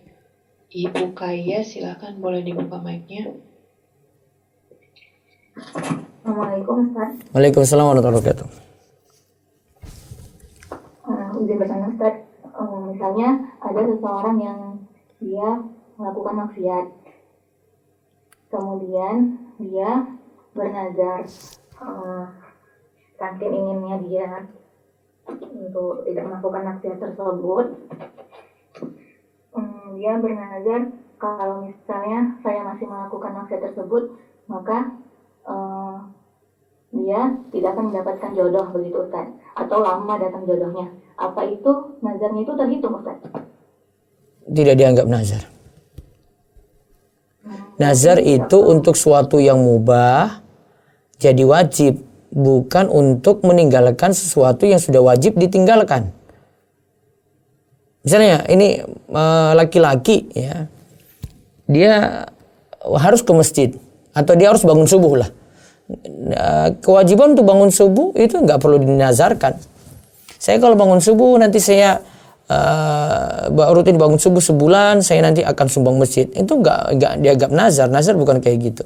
S3: Ibu Kaya silakan, boleh dibuka mic-nya.
S11: Assalamualaikum Ustaz.
S1: Waalaikumsalam warahmatullahi wabarakatuh.
S11: Izin bertanya Ustaz, misalnya ada seseorang yang dia melakukan maksiat, kemudian dia bernazar, saking inginnya dia untuk tidak melakukan maksiat tersebut, dia bernazar kalau misalnya saya masih melakukan maksiat tersebut, maka dia tidak akan mendapatkan jodoh, begitu Ustaz, atau lama datang jodohnya. Apa itu nazarnya itu terhitung Ustaz?
S1: Tidak dianggap nazar. Nazar itu untuk suatu yang mubah jadi wajib, bukan untuk meninggalkan sesuatu yang sudah wajib ditinggalkan. Misalnya ini laki-laki ya, dia harus ke masjid atau dia harus bangun subuh lah. Kewajiban untuk bangun subuh itu nggak perlu dinazarkan. Saya kalau bangun subuh nanti saya rutin bangun subuh sebulan, saya nanti akan sumbang masjid. Itu nggak dianggap nazar. Nazar bukan kayak gitu.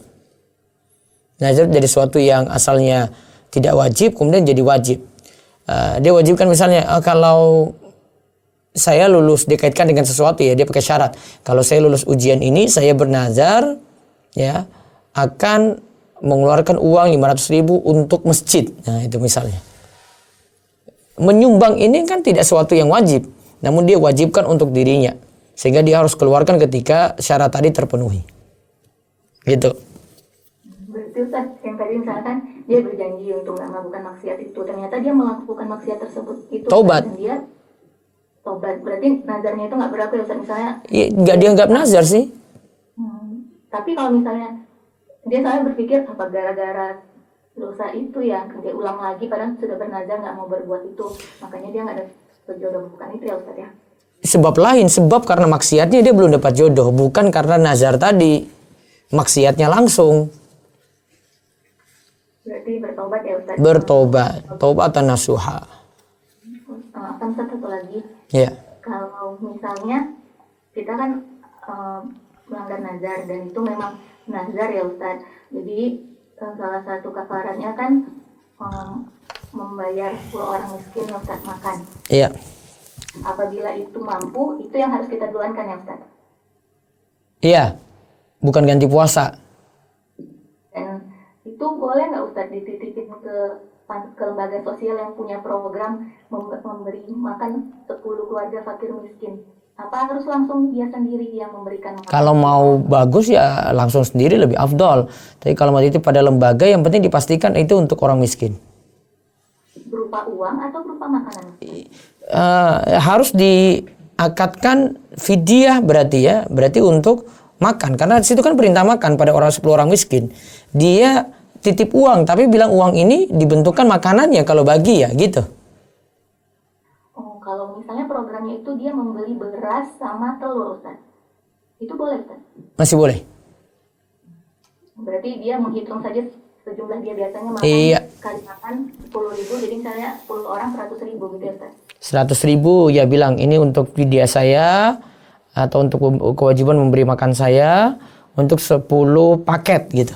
S1: Nazar jadi sesuatu yang asalnya tidak wajib kemudian jadi wajib. Dia wajibkan misalnya kalau saya lulus, dikaitkan dengan sesuatu ya, dia pakai syarat. Kalau saya lulus ujian ini, saya bernazar ya akan mengeluarkan uang 500.000 untuk masjid. Nah itu misalnya. Menyumbang ini kan tidak sesuatu yang wajib, namun dia wajibkan untuk dirinya, sehingga dia harus keluarkan ketika syarat tadi terpenuhi. Gitu.
S11: Berarti Ustaz, yang tadi misalkan dia berjanji untuk nggak melakukan maksiat itu, ternyata dia melakukan maksiat tersebut itu.
S1: Taubat.
S11: Dan dia taubat. Berarti nazarnya itu nggak berlaku ya Ustaz, misalnya?
S1: Iya, nggak dianggap nazar sih.
S11: Tapi kalau misalnya dia saya berpikir apa gara-gara dosa itu ya dia ulang lagi, padahal sudah bernazar nggak mau berbuat itu, makanya dia nggak ada jodoh, bukan itu ya Ustaz ya?
S1: Sebab lain, sebab karena maksiatnya dia belum dapat jodoh, bukan karena nazar tadi maksiatnya langsung.
S11: Berarti bertobat ya Ustaz?
S1: Bertobat, taubatan nasuha.
S11: Kan satu lagi.
S1: Ya.
S11: Kalau misalnya kita kan melanggar nazar dan itu memang nazar ya Ustaz. Jadi salah satu kafaratnya kan membayar 10 orang miskin ya Ustaz makan.
S1: Iya.
S11: Apabila itu mampu, itu yang harus kita duluankan ya Ustaz.
S1: Iya. Bukan ganti puasa.
S11: Dan itu boleh nggak Ustaz dititipin ke lembaga sosial yang punya program memberi makan 10 keluarga fakir miskin? Apa harus langsung dia sendiri yang memberikan makan?
S1: Kalau mau bagus ya langsung sendiri lebih afdol. Tapi kalau mau titip pada lembaga, yang penting dipastikan itu untuk orang miskin.
S11: Berupa uang atau berupa makanan?
S1: Harus diakatkan fidyah berarti ya. Berarti untuk makan. Karena di situ kan perintah makan pada 10 orang miskin. Dia titip uang, tapi bilang uang ini dibentukkan makanannya kalau bagi ya gitu.
S11: Oh, kalau misalnya programnya itu dia membeli beras sama telur Ustaz, itu boleh Ustaz?
S1: Masih boleh.
S11: Berarti dia menghitung saja sejumlah dia biasanya makan,
S1: iya,
S11: kali makan 10.000, jadi misalnya 10 orang 100.000 gitu ya Ustaz?
S1: 100.000 ya bilang ini untuk fidyah saya atau untuk kewajiban memberi makan saya untuk 10 paket gitu.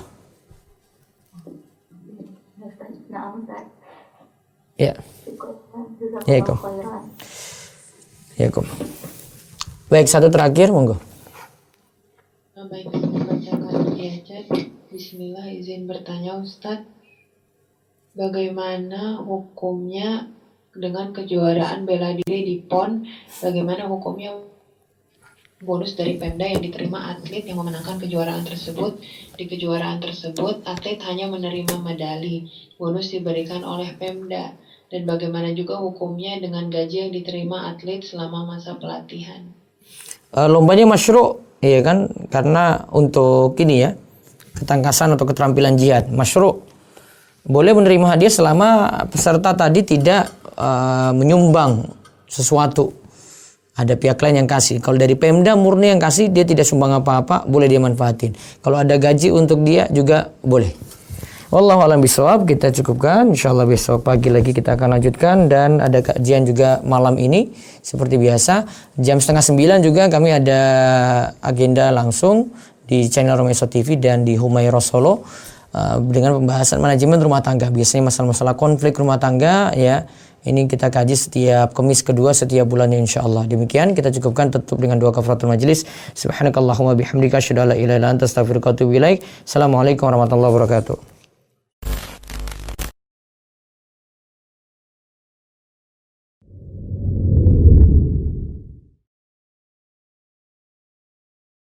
S1: Ya. Ya, Kom. Ya, Kom. Baik, satu terakhir, monggo.
S3: Baik, saya membacakan via chat. Bismillah, izin bertanya Ustadz, bagaimana hukumnya dengan kejuaraan bela diri di PON? Bagaimana hukumnya bonus dari Pemda yang diterima atlet yang memenangkan kejuaraan tersebut? Di kejuaraan tersebut, atlet hanya menerima medali. Bonus diberikan oleh Pemda. Dan bagaimana juga hukumnya dengan gaji yang diterima atlet selama masa pelatihan?
S1: Lombanya masyru', ya kan? Karena untuk ini ya, ketangkasan atau keterampilan jihad, masyru'. Boleh menerima hadiah selama peserta tadi tidak menyumbang sesuatu. Ada pihak lain yang kasih. Kalau dari Pemda murni yang kasih, dia tidak sumbang apa-apa, boleh dia manfaatin. Kalau ada gaji untuk dia juga boleh. Wallahu a'lam bishawab, kita cukupkan. Insyaallah besok pagi lagi kita akan lanjutkan, dan ada kajian juga malam ini seperti biasa jam 8:30 juga kami ada agenda langsung di channel Romeso TV dan di Humairah Solo dengan pembahasan manajemen rumah tangga. Biasanya masalah-masalah konflik rumah tangga ya. Ini kita kaji setiap Kamis kedua setiap bulannya insyaallah. Demikian kita cukupkan, tutup dengan doa kafaratul majelis. Subhanakallahumma bihamdika asyhadu an la ilaha illa anta astaghfiruka wa atubu ilaik. Assalamualaikum warahmatullahi wabarakatuh.